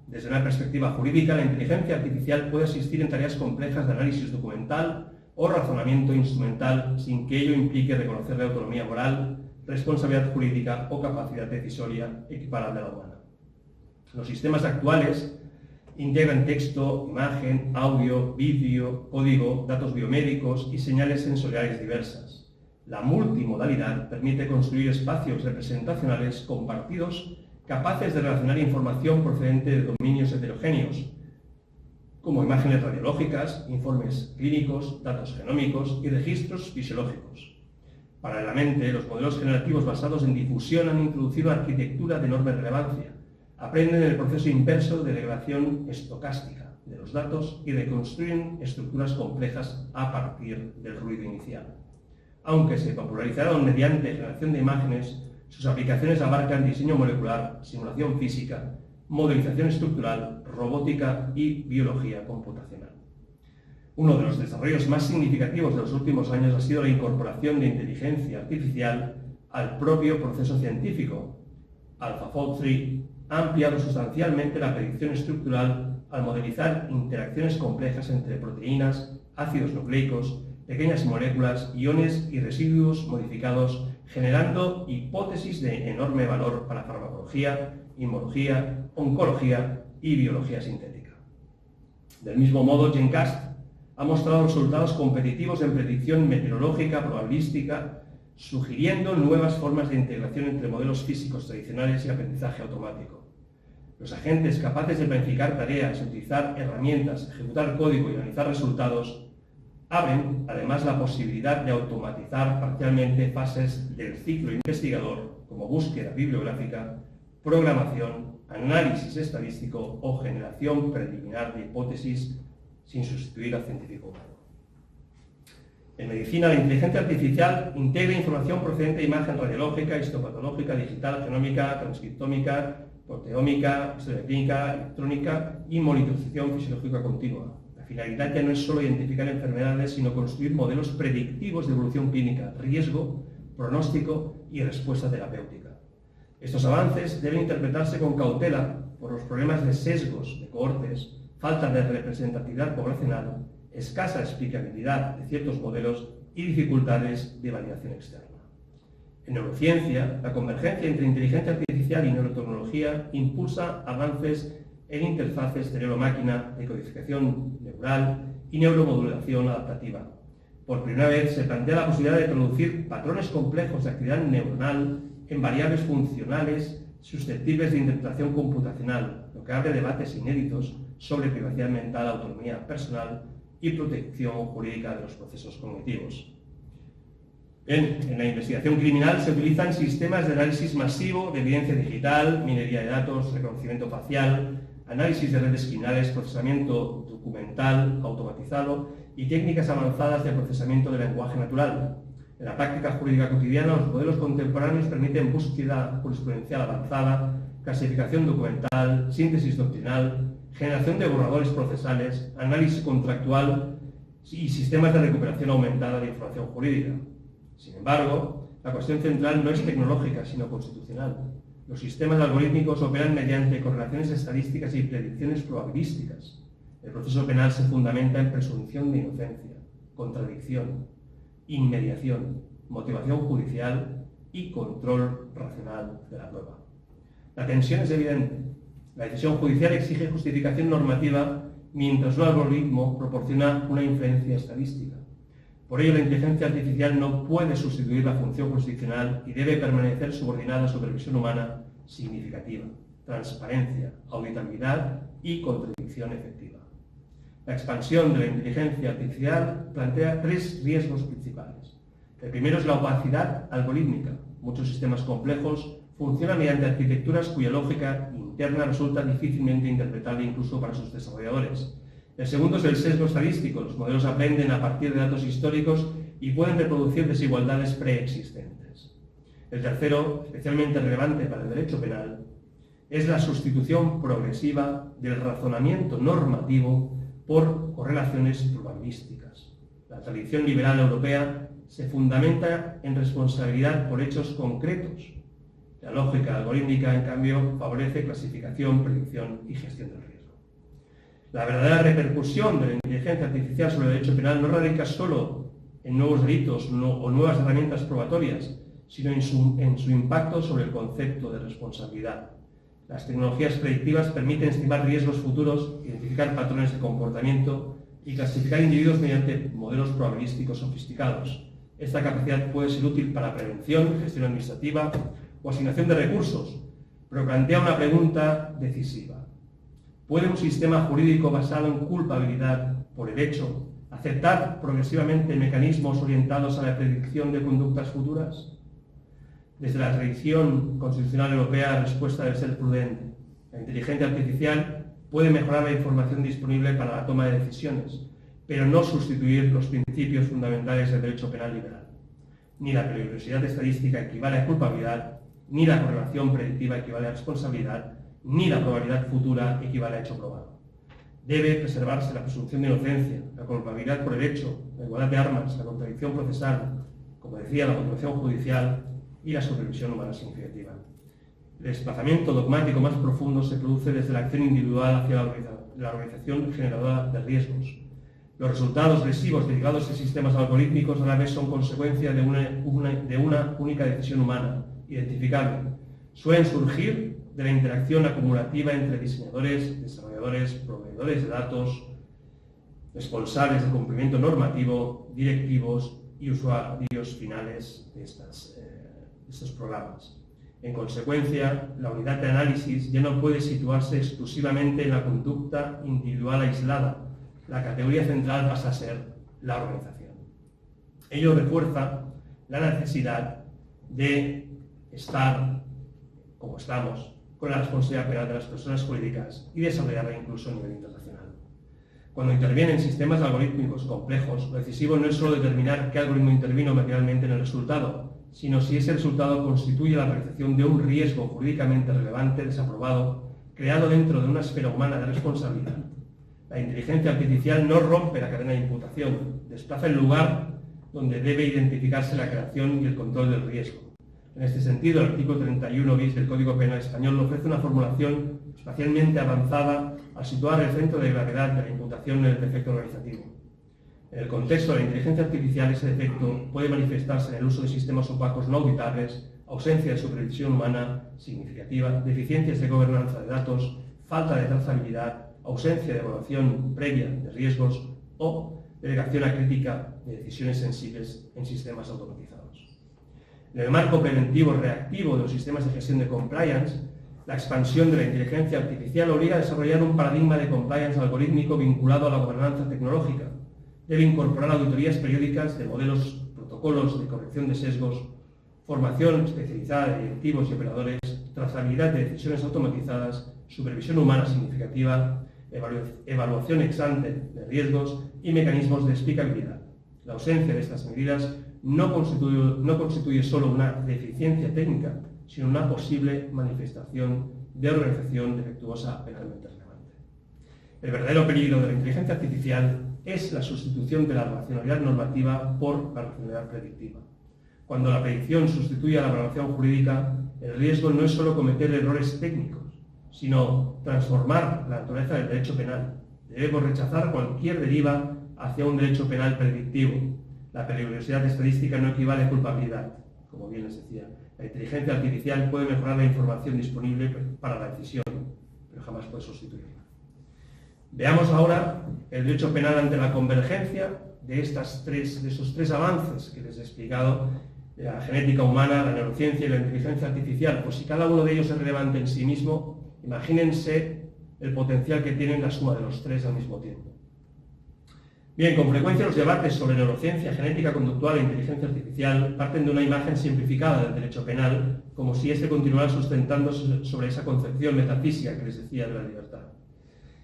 Desde una perspectiva jurídica, la inteligencia artificial puede asistir en tareas complejas de análisis documental o razonamiento instrumental sin que ello implique reconocer la autonomía moral, responsabilidad jurídica o capacidad decisoria equiparable a la humana. Los sistemas actuales integran texto, imagen, audio, vídeo, código, datos biomédicos y señales sensoriales diversas. La multimodalidad permite construir espacios representacionales compartidos capaces de relacionar información procedente de dominios heterogéneos, como imágenes radiológicas, informes clínicos, datos genómicos y registros fisiológicos. Paralelamente, los modelos generativos basados en difusión han introducido arquitectura de enorme relevancia. Aprenden el proceso inverso de degradación estocástica de los datos y reconstruyen estructuras complejas a partir del ruido inicial. Aunque se popularizaron mediante generación de imágenes, sus aplicaciones abarcan diseño molecular, simulación física, modelización estructural, robótica y biología computacional. Uno de los desarrollos más significativos de los últimos años ha sido la incorporación de inteligencia artificial al propio proceso científico. AlphaFold 3 ha ampliado sustancialmente la predicción estructural al modelizar interacciones complejas entre proteínas, ácidos nucleicos, pequeñas moléculas, iones y residuos modificados, generando hipótesis de enorme valor para farmacología, inmunología, oncología y biología sintética. Del mismo modo, GenCast ha mostrado resultados competitivos en predicción meteorológica, probabilística, sugiriendo nuevas formas de integración entre modelos físicos tradicionales y aprendizaje automático. Los agentes capaces de planificar tareas, utilizar herramientas, ejecutar código y analizar resultados abren además la posibilidad de automatizar parcialmente fases del ciclo investigador como búsqueda bibliográfica, programación, análisis estadístico o generación preliminar de hipótesis sin sustituir al científico humano. En medicina, la inteligencia artificial integra información procedente de imagen radiológica, histopatológica, digital, genómica, transcriptómica, proteómica, historia clínica, electrónica y monitorización fisiológica continua. La finalidad ya no es solo identificar enfermedades, sino construir modelos predictivos de evolución clínica, riesgo, pronóstico y respuesta terapéutica. Estos avances deben interpretarse con cautela por los problemas de sesgos de cohortes, falta de representatividad poblacional, escasa explicabilidad de ciertos modelos y dificultades de validación externa. En neurociencia, la convergencia entre inteligencia artificial y neurotecnología impulsa avances en interfaces cerebro-máquina, decodificación neural y neuromodulación adaptativa. Por primera vez se plantea la posibilidad de producir patrones complejos de actividad neuronal en variables funcionales susceptibles de interpretación computacional, lo que abre debates inéditos sobre privacidad mental, autonomía personal y protección jurídica de los procesos cognitivos. En la investigación criminal se utilizan sistemas de análisis masivo de evidencia digital, minería de datos, reconocimiento facial, análisis de redes criminales, procesamiento documental automatizado y técnicas avanzadas de procesamiento de lenguaje natural. En la práctica jurídica cotidiana, los modelos contemporáneos permiten búsqueda jurisprudencial avanzada, clasificación documental, síntesis doctrinal, generación de borradores procesales, análisis contractual y sistemas de recuperación aumentada de información jurídica. Sin embargo, la cuestión central no es tecnológica, sino constitucional. Los sistemas algorítmicos operan mediante correlaciones estadísticas y predicciones probabilísticas. El proceso penal se fundamenta en presunción de inocencia, contradicción, inmediación, motivación judicial y control racional de la prueba. La tensión es evidente. La decisión judicial exige justificación normativa, mientras un algoritmo proporciona una inferencia estadística. Por ello, la inteligencia artificial no puede sustituir la función jurisdiccional y debe permanecer subordinada a supervisión humana significativa, transparencia, auditabilidad y contradicción efectiva. La expansión de la inteligencia artificial plantea tres riesgos principales. El primero es la opacidad algorítmica. Muchos sistemas complejos funcionan mediante arquitecturas cuya lógica interna resulta difícilmente interpretable incluso para sus desarrolladores. El segundo es el sesgo estadístico. Los modelos aprenden a partir de datos históricos y pueden reproducir desigualdades preexistentes. El tercero, especialmente relevante para el derecho penal, es la sustitución progresiva del razonamiento normativo por correlaciones probabilísticas. La tradición liberal europea se fundamenta en responsabilidad por hechos concretos. La lógica algorítmica, en cambio, favorece clasificación, predicción y gestión del riesgo. La verdadera repercusión de la inteligencia artificial sobre el derecho penal no radica solo en nuevos delitos o nuevas herramientas probatorias, sino en su impacto sobre el concepto de responsabilidad. Las tecnologías predictivas permiten estimar riesgos futuros, identificar patrones de comportamiento y clasificar individuos mediante modelos probabilísticos sofisticados. Esta capacidad puede ser útil para prevención, gestión administrativa o asignación de recursos, pero plantea una pregunta decisiva. ¿Puede un sistema jurídico basado en culpabilidad por el hecho aceptar progresivamente mecanismos orientados a la predicción de conductas futuras? Desde la tradición constitucional europea, la respuesta debe ser prudente. La inteligencia artificial puede mejorar la información disponible para la toma de decisiones, pero no sustituir los principios fundamentales del derecho penal liberal. Ni la peligrosidad estadística equivale a culpabilidad, ni la correlación predictiva equivale a responsabilidad, ni la probabilidad futura equivale a hecho probado. Debe preservarse la presunción de inocencia, la culpabilidad por el hecho, la igualdad de armas, la contradicción procesal, como decía, la motivación judicial y la supervisión humana significativa. El desplazamiento dogmático más profundo se produce desde la acción individual hacia la organización generadora de riesgos. Los resultados lesivos derivados de sistemas algorítmicos a la vez son consecuencia de una única decisión humana, identificable. Suelen surgir de la interacción acumulativa entre diseñadores, desarrolladores, proveedores de datos, responsables del cumplimiento normativo, directivos y usuarios finales de estos programas. En consecuencia, la unidad de análisis ya no puede situarse exclusivamente en la conducta individual aislada. La categoría central pasa a ser la organización. Ello refuerza la necesidad de estar, como estamos, con la responsabilidad penal de las personas jurídicas y desarrollarla incluso a nivel internacional. Cuando intervienen sistemas algorítmicos complejos, lo decisivo no es solo determinar qué algoritmo intervino materialmente en el resultado, sino si ese resultado constituye la realización de un riesgo jurídicamente relevante, desaprobado, creado dentro de una esfera humana de responsabilidad. La inteligencia artificial no rompe la cadena de imputación, desplaza el lugar donde debe identificarse la creación y el control del riesgo. En este sentido, el artículo 31 bis del Código Penal Español ofrece una formulación espacialmente avanzada al situar el centro de gravedad de la imputación en el defecto organizativo. En el contexto de la inteligencia artificial, ese defecto puede manifestarse en el uso de sistemas opacos no auditables, ausencia de supervisión humana significativa, deficiencias de gobernanza de datos, falta de trazabilidad, ausencia de evaluación previa de riesgos o delegación acrítica de decisiones sensibles en sistemas automatizados. En el marco preventivo reactivo de los sistemas de gestión de compliance, la expansión de la inteligencia artificial obliga a desarrollar un paradigma de compliance algorítmico vinculado a la gobernanza tecnológica. Debe incorporar auditorías periódicas de modelos, protocolos de corrección de sesgos, formación especializada de directivos y operadores, trazabilidad de decisiones automatizadas, supervisión humana significativa, evaluación ex ante de riesgos y mecanismos de explicabilidad. La ausencia de estas medidas no constituye solo una deficiencia técnica, sino una posible manifestación de organización defectuosa penalmente relevante. El verdadero peligro de la inteligencia artificial es la sustitución de la racionalidad normativa por la racionalidad predictiva. Cuando la predicción sustituye a la valoración jurídica, el riesgo no es solo cometer errores técnicos, sino transformar la naturaleza del derecho penal. Debemos rechazar cualquier deriva hacia un derecho penal predictivo. La peligrosidad estadística no equivale a culpabilidad, como bien les decía. La inteligencia artificial puede mejorar la información disponible para la decisión, pero jamás puede sustituirla. Veamos ahora el derecho penal ante la convergencia de esos tres avances que les he explicado, de la genética humana, la neurociencia y la inteligencia artificial. Pues si cada uno de ellos es relevante en sí mismo, imagínense el potencial que tienen la suma de los tres al mismo tiempo. Bien, con frecuencia los debates sobre neurociencia, genética conductual e inteligencia artificial parten de una imagen simplificada del derecho penal, como si éste continuara sustentándose sobre esa concepción metafísica que les decía de la libertad.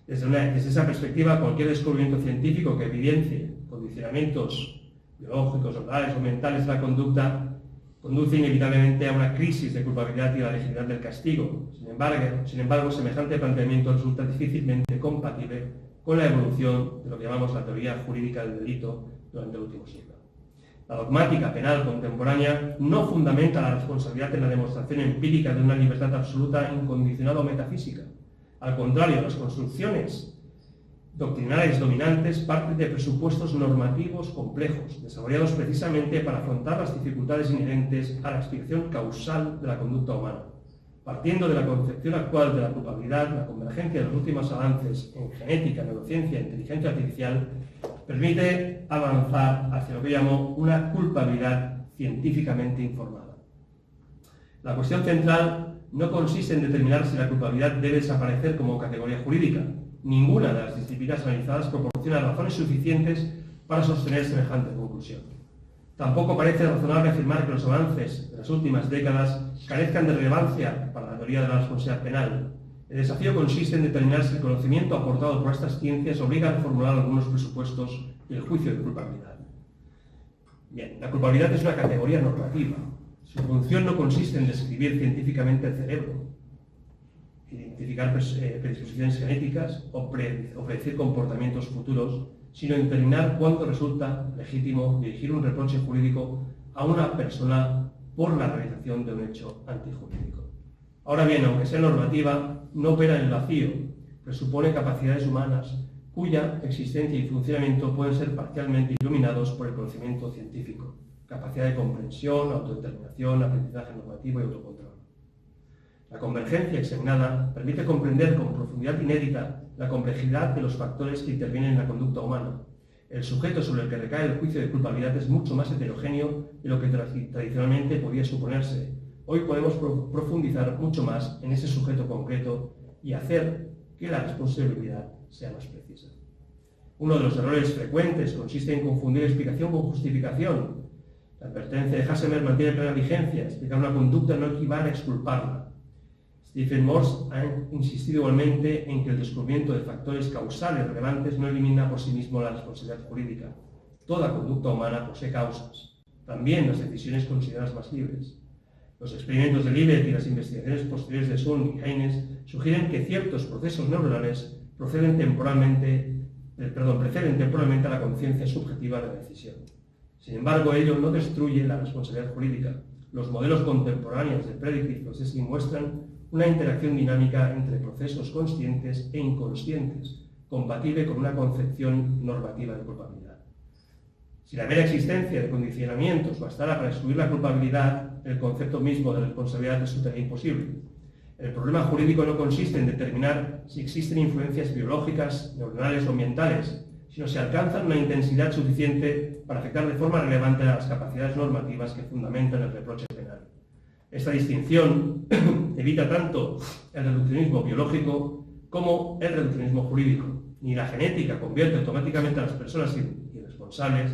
Desde esa perspectiva, cualquier descubrimiento científico que evidencie condicionamientos biológicos, orales o mentales de la conducta conduce inevitablemente a una crisis de culpabilidad y la legitimidad del castigo. Sin embargo, semejante planteamiento resulta difícilmente compatible con la evolución de lo que llamamos la teoría jurídica del delito durante el último siglo. La dogmática penal contemporánea no fundamenta la responsabilidad en la demostración empírica de una libertad absoluta, incondicionada o metafísica. Al contrario, las construcciones doctrinales dominantes parten de presupuestos normativos complejos, desarrollados precisamente para afrontar las dificultades inherentes a la explicación causal de la conducta humana. Partiendo de la concepción actual de la culpabilidad, la convergencia de los últimos avances en genética, neurociencia e inteligencia artificial permite avanzar hacia lo que llamo una culpabilidad científicamente informada. La cuestión central no consiste en determinar si la culpabilidad debe desaparecer como categoría jurídica. Ninguna de las disciplinas analizadas proporciona razones suficientes para sostener semejante conclusión. Tampoco parece razonable afirmar que los avances de las últimas décadas carezcan de relevancia para la teoría de la responsabilidad penal. El desafío consiste en determinar si el conocimiento aportado por estas ciencias obliga a formular algunos presupuestos y el juicio de culpabilidad. Bien, la culpabilidad es una categoría normativa. Su función no consiste en describir científicamente el cerebro, identificar predisposiciones genéticas o predecir comportamientos futuros, sino en determinar cuándo resulta legítimo dirigir un reproche jurídico a una persona por la realización de un hecho antijurídico. Ahora bien, aunque sea normativa, no opera en el vacío, presupone capacidades humanas cuya existencia y funcionamiento pueden ser parcialmente iluminados por el conocimiento científico, capacidad de comprensión, autodeterminación, aprendizaje normativo y autocontrol. La convergencia examinada permite comprender con profundidad inédita la complejidad de los factores que intervienen en la conducta humana. El sujeto sobre el que recae el juicio de culpabilidad es mucho más heterogéneo de lo que tradicionalmente podía suponerse. Hoy podemos profundizar mucho más en ese sujeto concreto y hacer que la responsabilidad sea más precisa. Uno de los errores frecuentes consiste en confundir explicación con justificación. La advertencia de Hassemer mantiene plena vigencia. Explicar una conducta no equivale a exculparla. Stephen Morse ha insistido igualmente en que el descubrimiento de factores causales relevantes no elimina por sí mismo la responsabilidad jurídica. Toda conducta humana posee causas, también las decisiones consideradas más libres. Los experimentos de Libet y las investigaciones posteriores de Sun y Haynes sugieren que ciertos procesos neuronales preceden temporalmente a la conciencia subjetiva de la decisión. Sin embargo, ello no destruye la responsabilidad jurídica. Los modelos contemporáneos de predictive processing muestran una interacción dinámica entre procesos conscientes e inconscientes, compatible con una concepción normativa de culpabilidad. Si la mera existencia de condicionamientos bastara para excluir la culpabilidad, el concepto mismo de responsabilidad resultaría imposible. El problema jurídico no consiste en determinar si existen influencias biológicas, neuronales o ambientales, sino si alcanzan una intensidad suficiente para afectar de forma relevante a las capacidades normativas que fundamentan el reproche penal. Esta distinción evita tanto el reduccionismo biológico como el reduccionismo jurídico. Ni la genética convierte automáticamente a las personas irresponsables,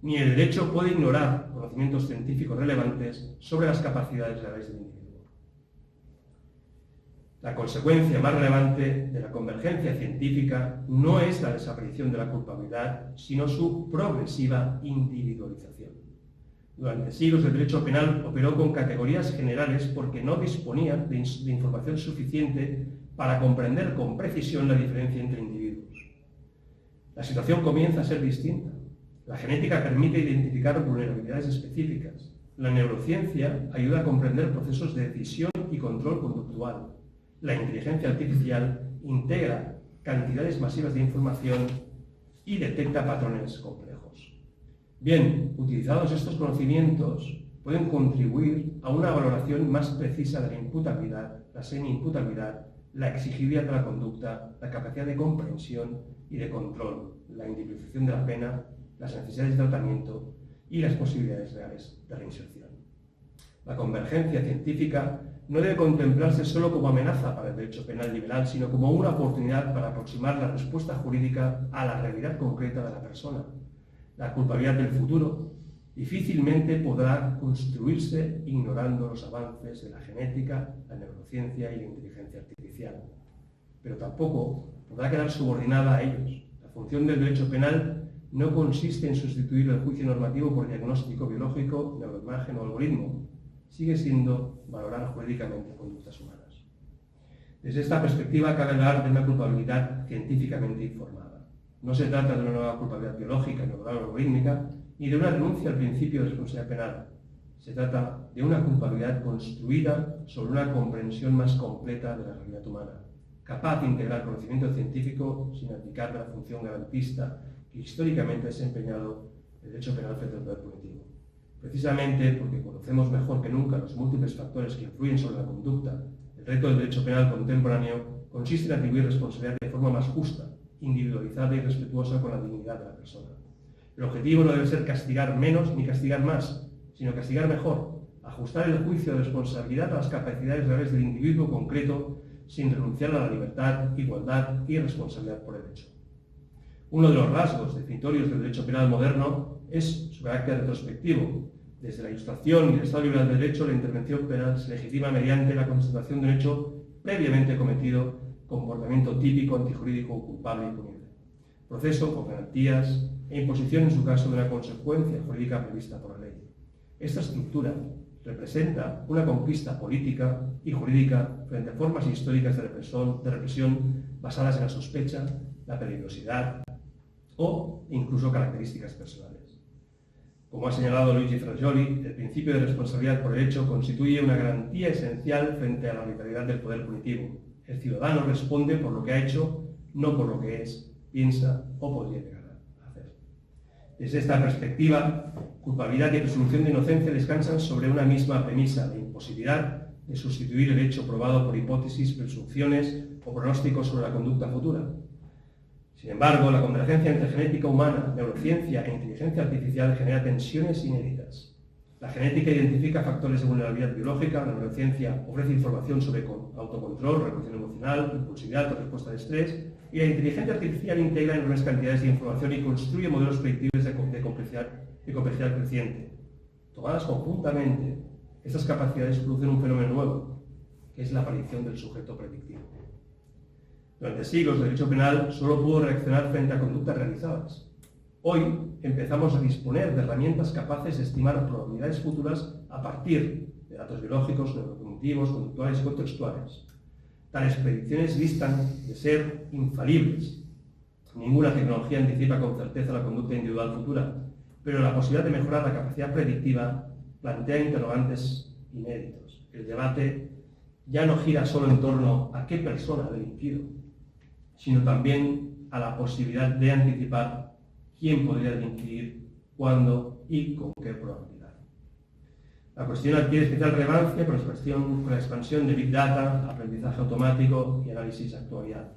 ni el derecho puede ignorar conocimientos científicos relevantes sobre las capacidades reales del individuo. La consecuencia más relevante de la convergencia científica no es la desaparición de la culpabilidad, sino su progresiva individualización. Durante siglos el derecho penal operó con categorías generales porque no disponía de información suficiente para comprender con precisión la diferencia entre individuos. La situación comienza a ser distinta. La genética permite identificar vulnerabilidades específicas. La neurociencia ayuda a comprender procesos de decisión y control conductual. La inteligencia artificial integra cantidades masivas de información y detecta patrones complejos. Bien, utilizados estos conocimientos pueden contribuir a una valoración más precisa de la imputabilidad, la semi-imputabilidad, la exigibilidad de la conducta, la capacidad de comprensión y de control, la individualización de la pena, las necesidades de tratamiento y las posibilidades reales de reinserción. La convergencia científica no debe contemplarse solo como amenaza para el derecho penal liberal, sino como una oportunidad para aproximar la respuesta jurídica a la realidad concreta de la persona. La culpabilidad del futuro difícilmente podrá construirse ignorando los avances de la genética, la neurociencia y la inteligencia artificial. Pero tampoco podrá quedar subordinada a ellos. La función del derecho penal no consiste en sustituir el juicio normativo por diagnóstico biológico, neuroimagen o algoritmo. Sigue siendo valorar jurídicamente conductas humanas. Desde esta perspectiva cabe hablar de una culpabilidad científicamente informada. No se trata de una nueva culpabilidad biológica, neuronal o algorítmica, ni de una renuncia al principio de responsabilidad penal. Se trata de una culpabilidad construida sobre una comprensión más completa de la realidad humana, capaz de integrar conocimiento científico sin abdicar de la función garantista que históricamente ha desempeñado el derecho penal frente al poder punitivo. Precisamente porque conocemos mejor que nunca los múltiples factores que influyen sobre la conducta, el reto del derecho penal contemporáneo consiste en atribuir responsabilidad de forma más justa, individualizada y respetuosa con la dignidad de la persona. El objetivo no debe ser castigar menos ni castigar más, sino castigar mejor, ajustar el juicio de responsabilidad a las capacidades reales del individuo concreto sin renunciar a la libertad, igualdad y responsabilidad por el hecho. Uno de los rasgos definitorios del derecho penal moderno es su carácter retrospectivo. Desde la Ilustración y el Estado liberal del derecho, la intervención penal se legitima mediante la constatación de un hecho previamente cometido, comportamiento típico, antijurídico, culpable y punible. Proceso con garantías e imposición, en su caso, de una consecuencia jurídica prevista por la ley. Esta estructura representa una conquista política y jurídica frente a formas históricas de represión basadas en la sospecha, la peligrosidad o incluso características personales. Como ha señalado Luigi Fragioli, el principio de responsabilidad por el hecho constituye una garantía esencial frente a la arbitrariedad del poder punitivo. El ciudadano responde por lo que ha hecho, no por lo que es, piensa o podría llegar a hacer. Desde esta perspectiva, culpabilidad y presunción de inocencia descansan sobre una misma premisa, la imposibilidad de sustituir el hecho probado por hipótesis, presunciones o pronósticos sobre la conducta futura. Sin embargo, la convergencia entre genética humana, neurociencia e inteligencia artificial genera tensiones inéditas. La genética identifica factores de vulnerabilidad biológica, la neurociencia ofrece información sobre autocontrol, regulación emocional, impulsividad o respuesta de estrés, y la inteligencia artificial integra enormes cantidades de información y construye modelos predictivos de complejidad creciente. Tomadas conjuntamente, estas capacidades producen un fenómeno nuevo, que es la aparición del sujeto predictivo. Durante siglos, el derecho penal solo pudo reaccionar frente a conductas realizadas. Hoy empezamos a disponer de herramientas capaces de estimar probabilidades futuras a partir de datos biológicos, neurocognitivos, conductuales y contextuales. Tales predicciones distan de ser infalibles. Ninguna tecnología anticipa con certeza la conducta individual futura, pero la posibilidad de mejorar la capacidad predictiva plantea interrogantes inéditos. El debate ya no gira solo en torno a qué persona ha delinquido, sino también a la posibilidad de anticipar quién podría delinquir, cuándo y con qué probabilidad. La cuestión adquiere especial relevancia con la expansión de Big Data, aprendizaje automático y análisis de actualidad.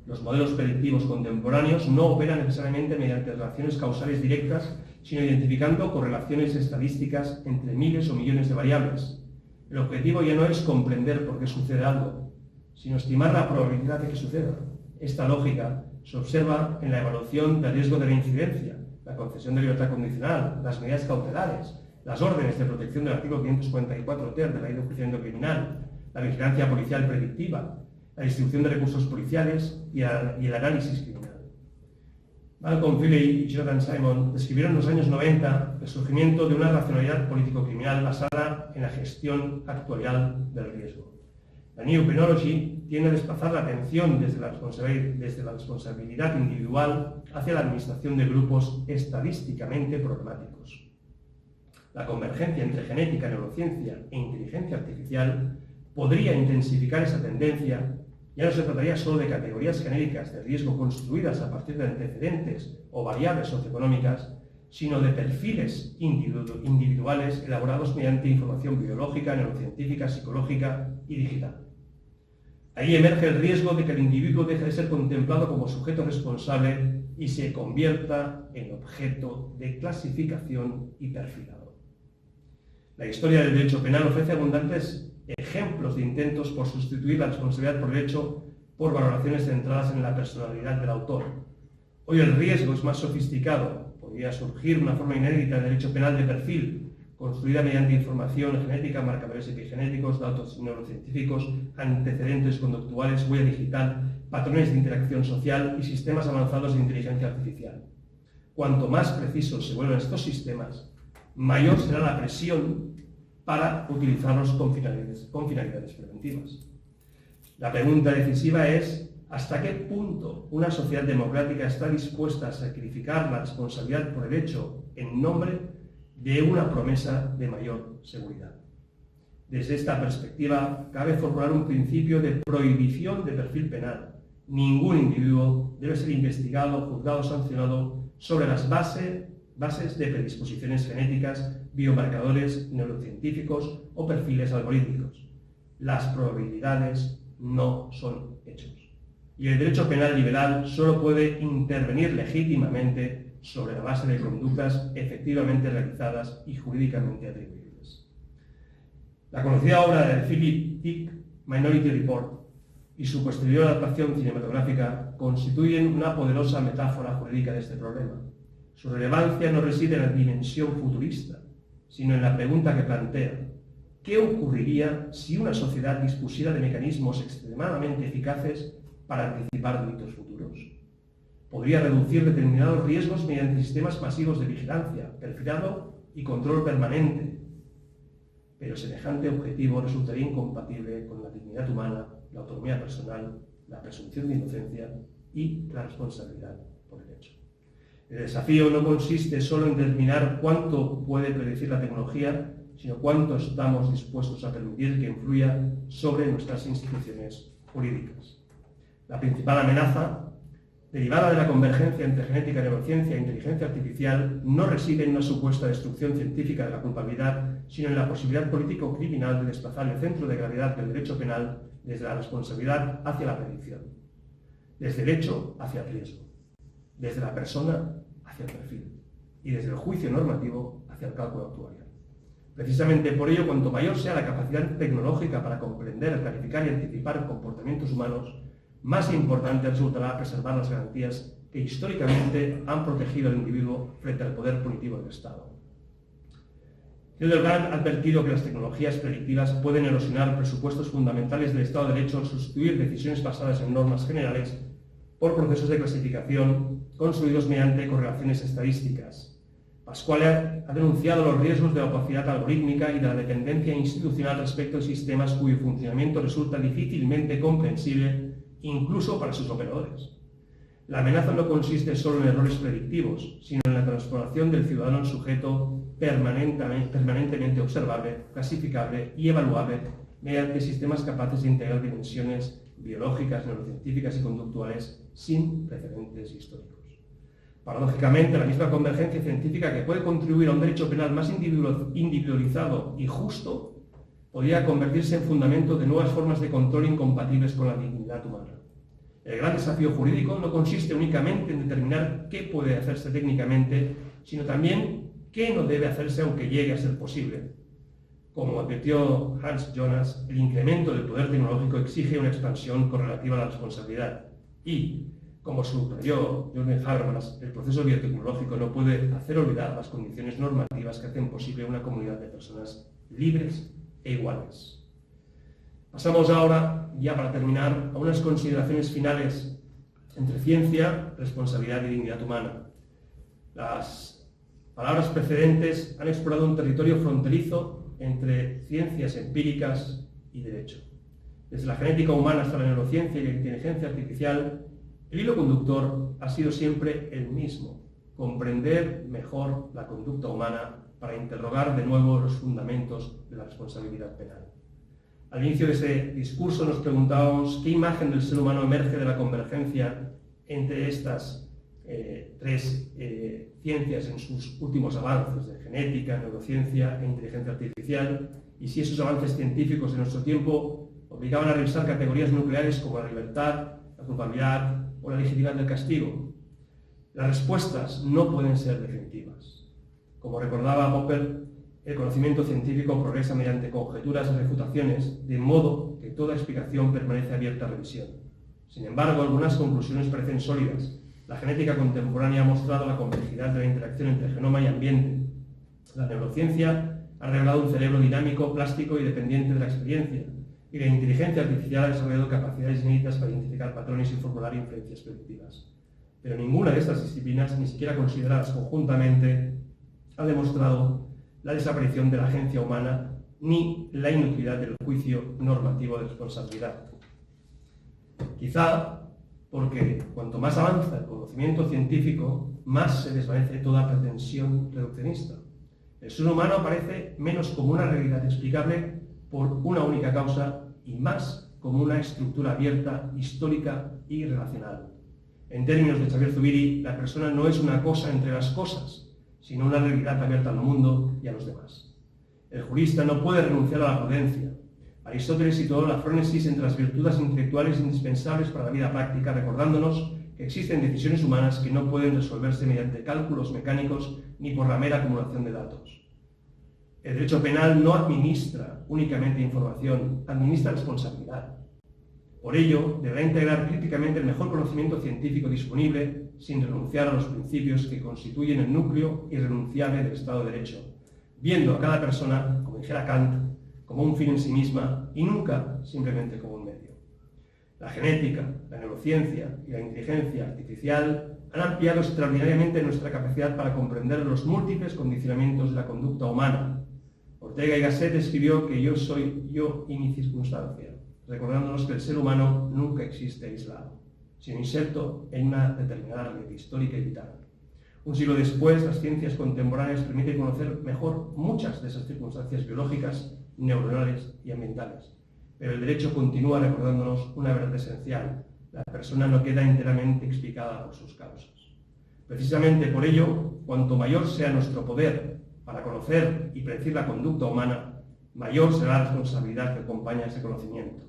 Los modelos predictivos contemporáneos no operan necesariamente mediante relaciones causales directas, sino identificando correlaciones estadísticas entre miles o millones de variables. El objetivo ya no es comprender por qué sucede algo, sino estimar la probabilidad de que suceda. Esta lógica se observa en la evaluación del riesgo de reincidencia, la concesión de libertad condicional, las medidas cautelares, las órdenes de protección del artículo 544 ter de la Ley de Enjuiciamiento Criminal, la vigilancia policial predictiva, la distribución de recursos policiales y el análisis criminal. Malcolm Philey y Jonathan Simon describieron en los años 90 el surgimiento de una racionalidad político-criminal basada en la gestión actuarial del riesgo. La New Penology tiende a desplazar la atención desde la responsabilidad individual hacia la administración de grupos estadísticamente problemáticos. La convergencia entre genética, neurociencia e inteligencia artificial podría intensificar esa tendencia. Ya no se trataría solo de categorías genéricas de riesgo construidas a partir de antecedentes o variables socioeconómicas, sino de perfiles individuales elaborados mediante información biológica, neurocientífica, psicológica y digital. Ahí emerge el riesgo de que el individuo deje de ser contemplado como sujeto responsable y se convierta en objeto de clasificación y perfilado. La historia del derecho penal ofrece abundantes ejemplos de intentos por sustituir la responsabilidad por el hecho por valoraciones centradas en la personalidad del autor. Hoy el riesgo es más sofisticado. Podría surgir una forma inédita de derecho penal de perfil, construida mediante información genética, marcadores epigenéticos, datos neurocientíficos, antecedentes conductuales, huella digital, patrones de interacción social y sistemas avanzados de inteligencia artificial. Cuanto más precisos se vuelven estos sistemas, mayor será la presión para utilizarlos con finalidades preventivas. La pregunta decisiva es: ¿hasta qué punto una sociedad democrática está dispuesta a sacrificar la responsabilidad por el hecho en nombre de una promesa de mayor seguridad? Desde esta perspectiva, cabe formular un principio de prohibición de perfil penal. Ningún individuo debe ser investigado, juzgado o sancionado sobre las bases de predisposiciones genéticas, biomarcadores neurocientíficos o perfiles algorítmicos. Las probabilidades no son hechos. Y el derecho penal liberal solo puede intervenir legítimamente sobre la base de conductas efectivamente realizadas y jurídicamente atribuibles. La conocida obra de Philip Dick, Minority Report, y su posterior adaptación cinematográfica constituyen una poderosa metáfora jurídica de este problema. Su relevancia no reside en la dimensión futurista, sino en la pregunta que plantea: ¿qué ocurriría si una sociedad dispusiera de mecanismos extremadamente eficaces para anticipar delitos futuros? Podría reducir determinados riesgos mediante sistemas masivos de vigilancia, perfilado y control permanente. Pero semejante objetivo resultaría incompatible con la dignidad humana, la autonomía personal, la presunción de inocencia y la responsabilidad por el hecho. El desafío no consiste solo en determinar cuánto puede predecir la tecnología, sino cuánto estamos dispuestos a permitir que influya sobre nuestras instituciones jurídicas. La principal amenaza derivada de la convergencia entre genética, neurociencia e inteligencia artificial no reside en una supuesta destrucción científica de la culpabilidad, sino en la posibilidad político-criminal de desplazar el centro de gravedad del derecho penal desde la responsabilidad hacia la predicción, desde el hecho hacia el riesgo. desde la persona hacia el perfil y desde el juicio normativo hacia el cálculo actuarial. Precisamente por ello, cuanto mayor sea la capacidad tecnológica para comprender, clarificar y anticipar comportamientos humanos, más importante resultará preservar las garantías que históricamente han protegido al individuo frente al poder punitivo del Estado. Gil Delbrand ha advertido que las tecnologías predictivas pueden erosionar presupuestos fundamentales del Estado de Derecho al sustituir decisiones basadas en normas generales por procesos de clasificación construidos mediante correlaciones estadísticas. Pascual ha denunciado los riesgos de la opacidad algorítmica y de la dependencia institucional respecto a sistemas cuyo funcionamiento resulta difícilmente comprensible incluso para sus operadores. La amenaza no consiste solo en errores predictivos, sino en la transformación del ciudadano en sujeto permanentemente observable, clasificable y evaluable mediante sistemas capaces de integrar dimensiones biológicas, neurocientíficas y conductuales sin precedentes históricos. Paradójicamente, la misma convergencia científica que puede contribuir a un derecho penal más individualizado y justo podría convertirse en fundamento de nuevas formas de control incompatibles con la dignidad humana. El gran desafío jurídico no consiste únicamente en determinar qué puede hacerse técnicamente, sino también qué no debe hacerse aunque llegue a ser posible. Como advirtió Hans Jonas, el incremento del poder tecnológico exige una expansión correlativa a la responsabilidad y, como subrayó Jürgen Habermas, el proceso biotecnológico no puede hacer olvidar las condiciones normativas que hacen posible una comunidad de personas libres e iguales. Pasamos ahora, ya para terminar, a unas consideraciones finales entre ciencia, responsabilidad y dignidad humana. Las palabras precedentes han explorado un territorio fronterizo entre ciencias empíricas y derecho. Desde la genética humana hasta la neurociencia y la inteligencia artificial, el hilo conductor ha sido siempre el mismo: comprender mejor la conducta humana para interrogar de nuevo los fundamentos de la responsabilidad penal. Al inicio de ese discurso nos preguntábamos qué imagen del ser humano emerge de la convergencia entre estas tres ciencias en sus últimos avances de genética, neurociencia e inteligencia artificial, y si esos avances científicos de nuestro tiempo obligaban a revisar categorías nucleares como la libertad, la culpabilidad o la legitimidad del castigo. Las respuestas no pueden ser definitivas. Como recordaba Popper, el conocimiento científico progresa mediante conjeturas y refutaciones, de modo que toda explicación permanece abierta a revisión. Sin embargo, algunas conclusiones parecen sólidas. La genética contemporánea ha mostrado la complejidad de la interacción entre genoma y ambiente. La neurociencia ha revelado un cerebro dinámico, plástico y dependiente de la experiencia. Y la inteligencia artificial ha desarrollado capacidades inéditas para identificar patrones y formular inferencias predictivas. Pero ninguna de estas disciplinas, ni siquiera consideradas conjuntamente, ha demostrado la desaparición de la agencia humana ni la inutilidad del juicio normativo de responsabilidad. Quizá porque cuanto más avanza el conocimiento científico, más se desvanece toda pretensión reduccionista. El ser humano aparece menos como una realidad explicable por una única causa y más como una estructura abierta, histórica y relacional. En términos de Xavier Zubiri, la persona no es una cosa entre las cosas, sino una realidad abierta al mundo y a los demás. El jurista no puede renunciar a la prudencia. Aristóteles situó la frónesis entre las virtudes intelectuales indispensables para la vida práctica, recordándonos que existen decisiones humanas que no pueden resolverse mediante cálculos mecánicos ni por la mera acumulación de datos. El derecho penal no administra únicamente información, administra responsabilidad. Por ello, deberá integrar críticamente el mejor conocimiento científico disponible sin renunciar a los principios que constituyen el núcleo irrenunciable del Estado de Derecho, viendo a cada persona, como dijera Kant, como un fin en sí misma y nunca simplemente como un medio. La genética, la neurociencia y la inteligencia artificial han ampliado extraordinariamente nuestra capacidad para comprender los múltiples condicionamientos de la conducta humana. Ortega y Gasset escribió que yo soy yo y mi circunstancia, recordándonos que el ser humano nunca existe aislado, sino inserto en una determinada red histórica y vital. Un siglo después, las ciencias contemporáneas permiten conocer mejor muchas de esas circunstancias biológicas, neuronales y ambientales. Pero el derecho continúa recordándonos una verdad esencial: la persona no queda enteramente explicada por sus causas. Precisamente por ello, cuanto mayor sea nuestro poder para conocer y predecir la conducta humana, mayor será la responsabilidad que acompaña a ese conocimiento.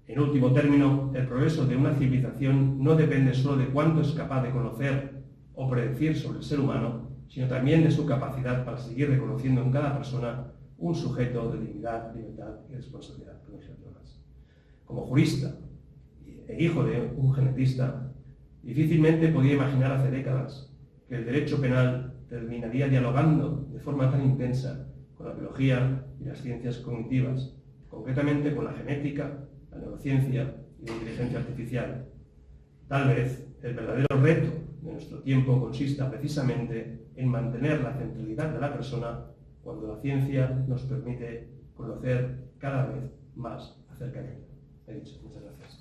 En último término, el progreso de una civilización no depende solo de cuánto es capaz de conocer o predecir sobre el ser humano, sino también de su capacidad para seguir reconociendo en cada persona un sujeto de dignidad, libertad y responsabilidad. Como jurista e hijo de un genetista, difícilmente podía imaginar hace décadas que el derecho penal terminaría dialogando de forma tan intensa con la biología y las ciencias cognitivas, concretamente con la genética, la neurociencia y la inteligencia artificial. Tal vez el verdadero reto de nuestro tiempo consista precisamente en mantener la centralidad de la persona cuando la ciencia nos permite conocer cada vez más acerca de ella. He dicho. Muchas gracias.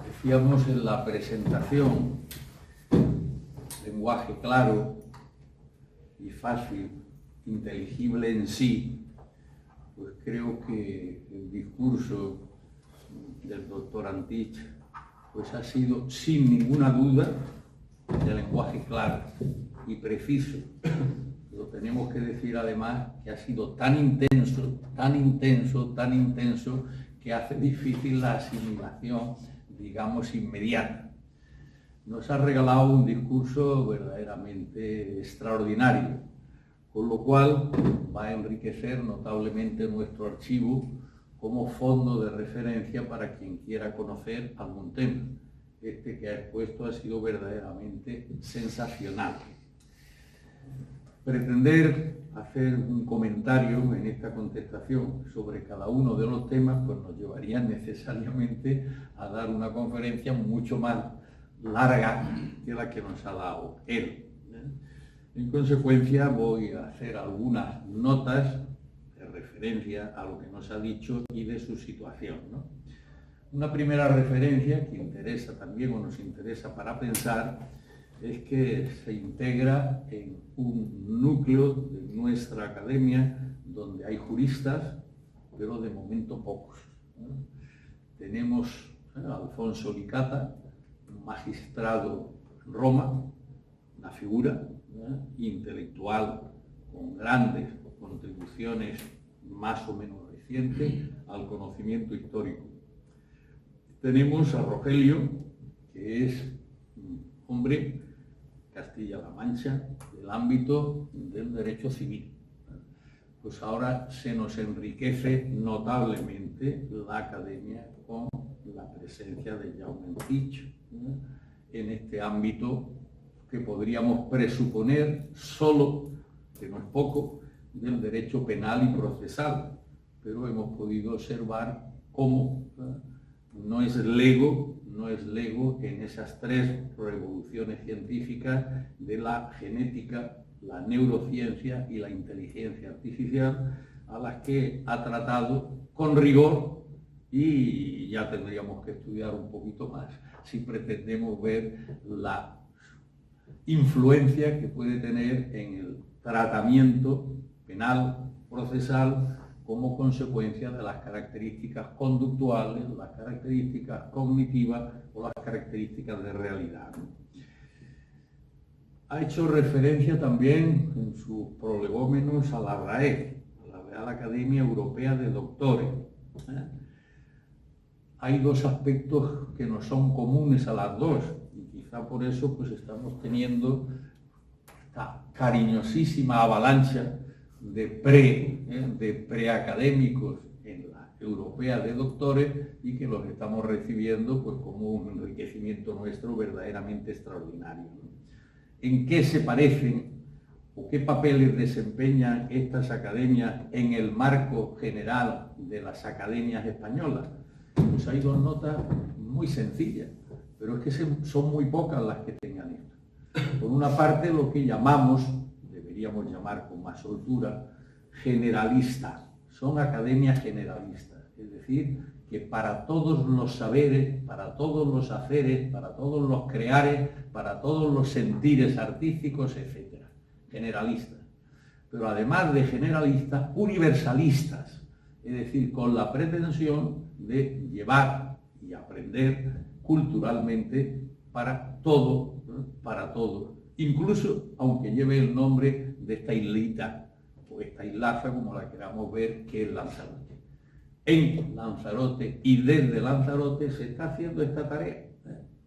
Decíamos en la presentación, lenguaje claro y fácil, inteligible en sí, pues creo que el discurso del doctor Antich pues ha sido sin ninguna duda de lenguaje claro y preciso. Lo tenemos que decir además que ha sido tan intenso, que hace difícil la asimilación, digamos, inmediata. Nos ha regalado un discurso verdaderamente extraordinario, con lo cual va a enriquecer notablemente nuestro archivo como fondo de referencia para quien quiera conocer algún tema. Este que ha expuesto ha sido verdaderamente sensacional. Pretender hacer un comentario en esta contestación sobre cada uno de los temas pues nos llevaría necesariamente a dar una conferencia mucho más larga que la que nos ha dado él. En consecuencia voy a hacer algunas notas de referencia a lo que nos ha dicho y de su situación, ¿no? Una primera referencia que interesa también o nos interesa para pensar es que se integra en un núcleo de nuestra academia donde hay juristas, pero de momento pocos, ¿no? Tenemos a Alfonso Licata, un magistrado en Roma, una figura, ¿no?, intelectual con grandes contribuciones más o menos recientes al conocimiento histórico. Tenemos a Rogelio, que es un hombre Castilla-La Mancha del ámbito del derecho civil. Pues ahora se nos enriquece notablemente la academia con la presencia de Jaume Antich, ¿no?, en este ámbito que podríamos presuponer solo, que no es poco, del derecho penal y procesal, pero hemos podido observar cómo no es lego en esas tres revoluciones científicas de la genética, la neurociencia y la inteligencia artificial, a las que ha tratado con rigor, y ya tendríamos que estudiar un poquito más si pretendemos ver la influencia que puede tener en el tratamiento penal, procesal, como consecuencia de las características conductuales, las características cognitivas o las características de realidad. Ha hecho referencia también en sus prolegómenos a la RAE, a la Real Academia Europea de Doctores. Hay dos aspectos que nos son comunes a las dos, y quizá por eso pues estamos teniendo esta cariñosísima avalancha de preacadémicos en la Europea de Doctores, y que los estamos recibiendo pues como un enriquecimiento nuestro verdaderamente extraordinario. ¿En qué se parecen o qué papeles desempeñan estas academias en el marco general de las academias españolas? Pues hay dos notas muy sencillas, pero es que son muy pocas las que tengan esto. Por una parte, lo que deberíamos llamar con más soltura, generalistas. Son academias generalistas, es decir, que para todos los saberes, para todos los haceres, para todos los creares, para todos los sentires artísticos, etc. Generalistas. Pero además de generalistas, universalistas, es decir, con la pretensión de llevar y aprender culturalmente para todo, ¿no? Para todo, incluso aunque lleve el nombre de esta islita o esta islaza, como la queramos ver, que es Lanzarote. En Lanzarote y desde Lanzarote se está haciendo esta tarea,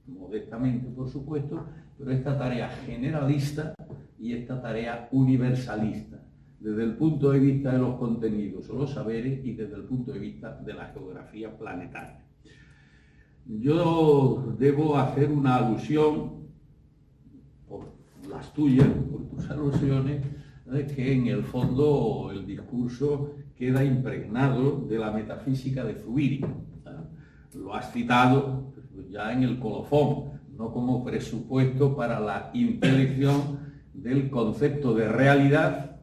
modestamente por supuesto, pero esta tarea generalista y esta tarea universalista, desde el punto de vista de los contenidos o los saberes y desde el punto de vista de la geografía planetaria. Yo debo hacer una alusión, por las tuyas, por tus alusiones, que en el fondo el discurso queda impregnado de la metafísica de Zubiri. Lo has citado ya en el colofón, no como presupuesto para la intelección del concepto de realidad,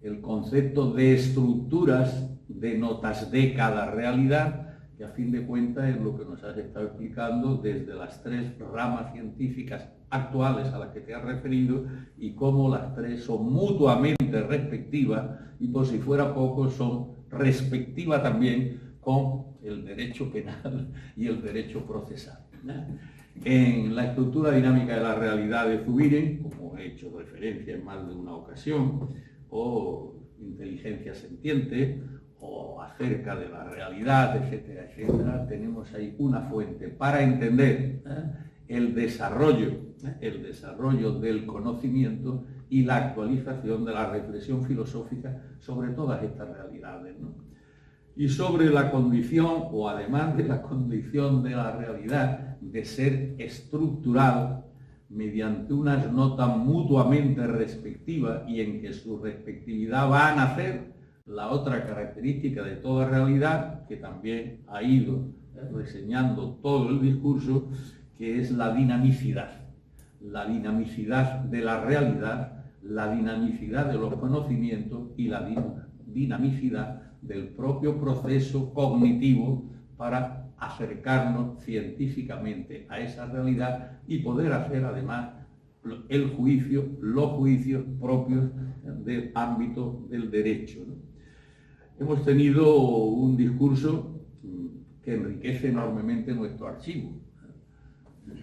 el concepto de estructuras de notas de cada realidad, que a fin de cuentas es lo que nos has estado explicando desde las tres ramas científicas actuales a las que te has referido y cómo las tres son mutuamente respectivas y, por si fuera poco, son respectivas también con el derecho penal y el derecho procesal. En la estructura dinámica de la realidad de Zubiri, como he hecho referencia en más de una ocasión, o inteligencia sentiente, o acerca de la realidad, etcétera, etcétera, tenemos ahí una fuente para entender el desarrollo del conocimiento y la actualización de la reflexión filosófica sobre todas estas realidades, ¿no? Y sobre la condición, o además de la condición de la realidad, de ser estructural mediante unas notas mutuamente respectivas y en que su respectividad va a nacer la otra característica de toda realidad, que también ha ido reseñando todo el discurso, que es la dinamicidad de la realidad, la dinamicidad de los conocimientos y la dinamicidad del propio proceso cognitivo para acercarnos científicamente a esa realidad y poder hacer además los juicios propios del ámbito del derecho, ¿no? Hemos tenido un discurso que enriquece enormemente nuestro archivo,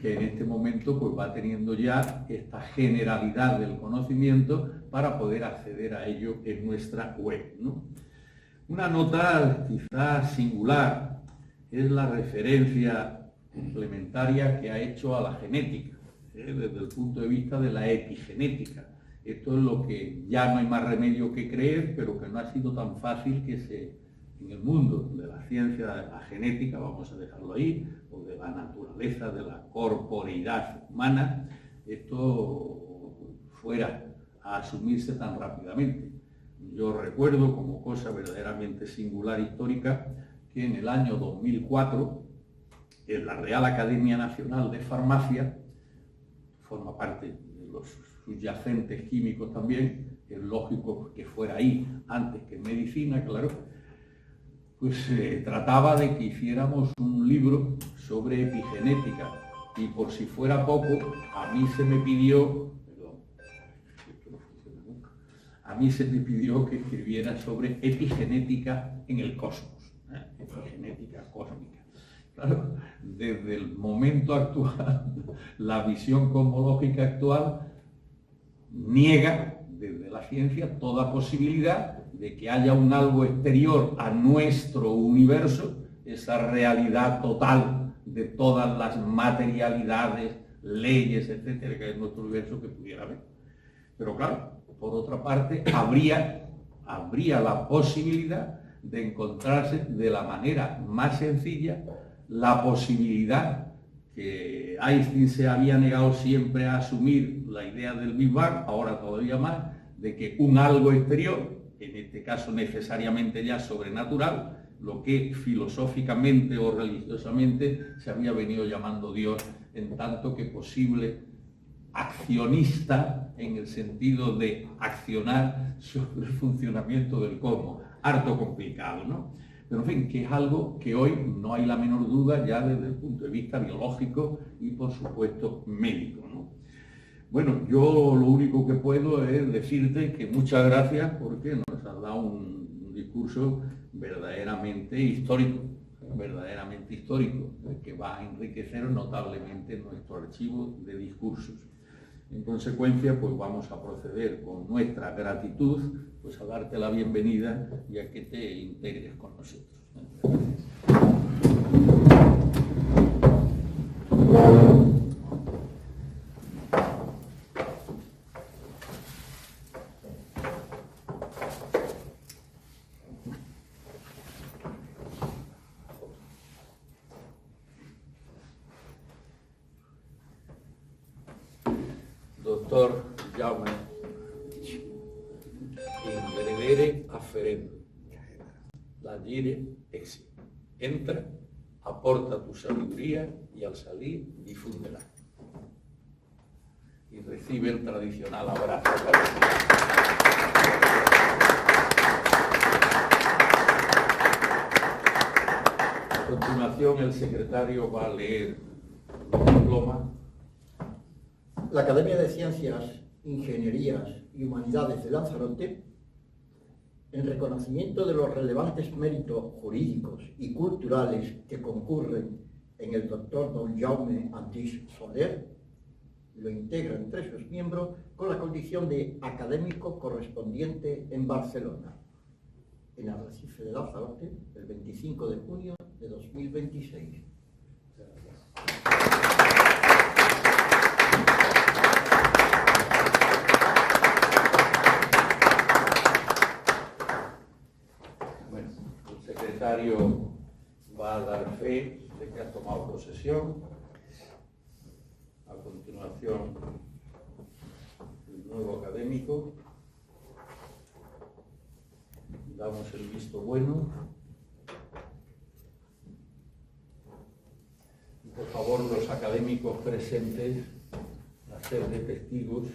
que en este momento pues va teniendo ya esta generalidad del conocimiento para poder acceder a ello en nuestra web, ¿no? Una nota quizás singular es la referencia complementaria que ha hecho a la genética, desde el punto de vista de la epigenética. Esto es lo que ya no hay más remedio que creer, pero que no ha sido tan fácil que en el mundo de la ciencia de la genética, vamos a dejarlo ahí, o de la naturaleza, de la corporeidad humana, esto fuera a asumirse tan rápidamente. Yo recuerdo como cosa verdaderamente singular histórica que en el año 2004 en la Real Academia Nacional de Farmacia, forma parte de los subyacentes químicos también, es lógico que fuera ahí antes que en medicina, claro, pues se trataba de que hiciéramos un libro sobre epigenética y por si fuera poco, a mí se me pidió que escribiera sobre epigenética en el cosmos, epigenética cósmica. Claro, desde el momento actual, la visión cosmológica actual niega desde la ciencia toda posibilidad de que haya un algo exterior a nuestro universo, esa realidad total de todas las materialidades, leyes, etcétera, que es nuestro universo, que pudiera haber. Pero claro, por otra parte, habría la posibilidad de encontrarse de la manera más sencilla la posibilidad que Einstein se había negado siempre a asumir la idea del Big Bang, ahora todavía más, de que un algo exterior, en este caso necesariamente ya sobrenatural, lo que filosóficamente o religiosamente se había venido llamando Dios, en tanto que posible accionista en el sentido de accionar sobre el funcionamiento del cosmos. Harto complicado, ¿no? Pero en fin, que es algo que hoy no hay la menor duda ya desde el punto de vista biológico y por supuesto médico, ¿no? Bueno, yo lo único que puedo es decirte que muchas gracias porque nos has dado un discurso verdaderamente histórico. verdaderamente histórico, que va a enriquecer notablemente nuestro archivo de discursos. En consecuencia, pues vamos a proceder con nuestra gratitud, pues a darte la bienvenida y a que te integres con nosotros. Doctor Jaume, in brevere afferendo, lagire exi. Entra, aporta tu sabiduría y al salir difúndela. Y recibe el tradicional abrazo. A continuación, el secretario va a leer el diploma. La Academia de Ciencias, Ingenierías y Humanidades de Lanzarote, en reconocimiento de los relevantes méritos jurídicos y culturales que concurren en el doctor don Jaume Antich Soler, lo integra entre sus miembros con la condición de académico correspondiente en Barcelona, en Arrecife de Lanzarote, el 25 de junio de 2026. El secretario va a dar fe de que ha tomado posesión. A continuación, el nuevo académico. Damos el visto bueno. Y por favor, los académicos presentes, a ser de testigos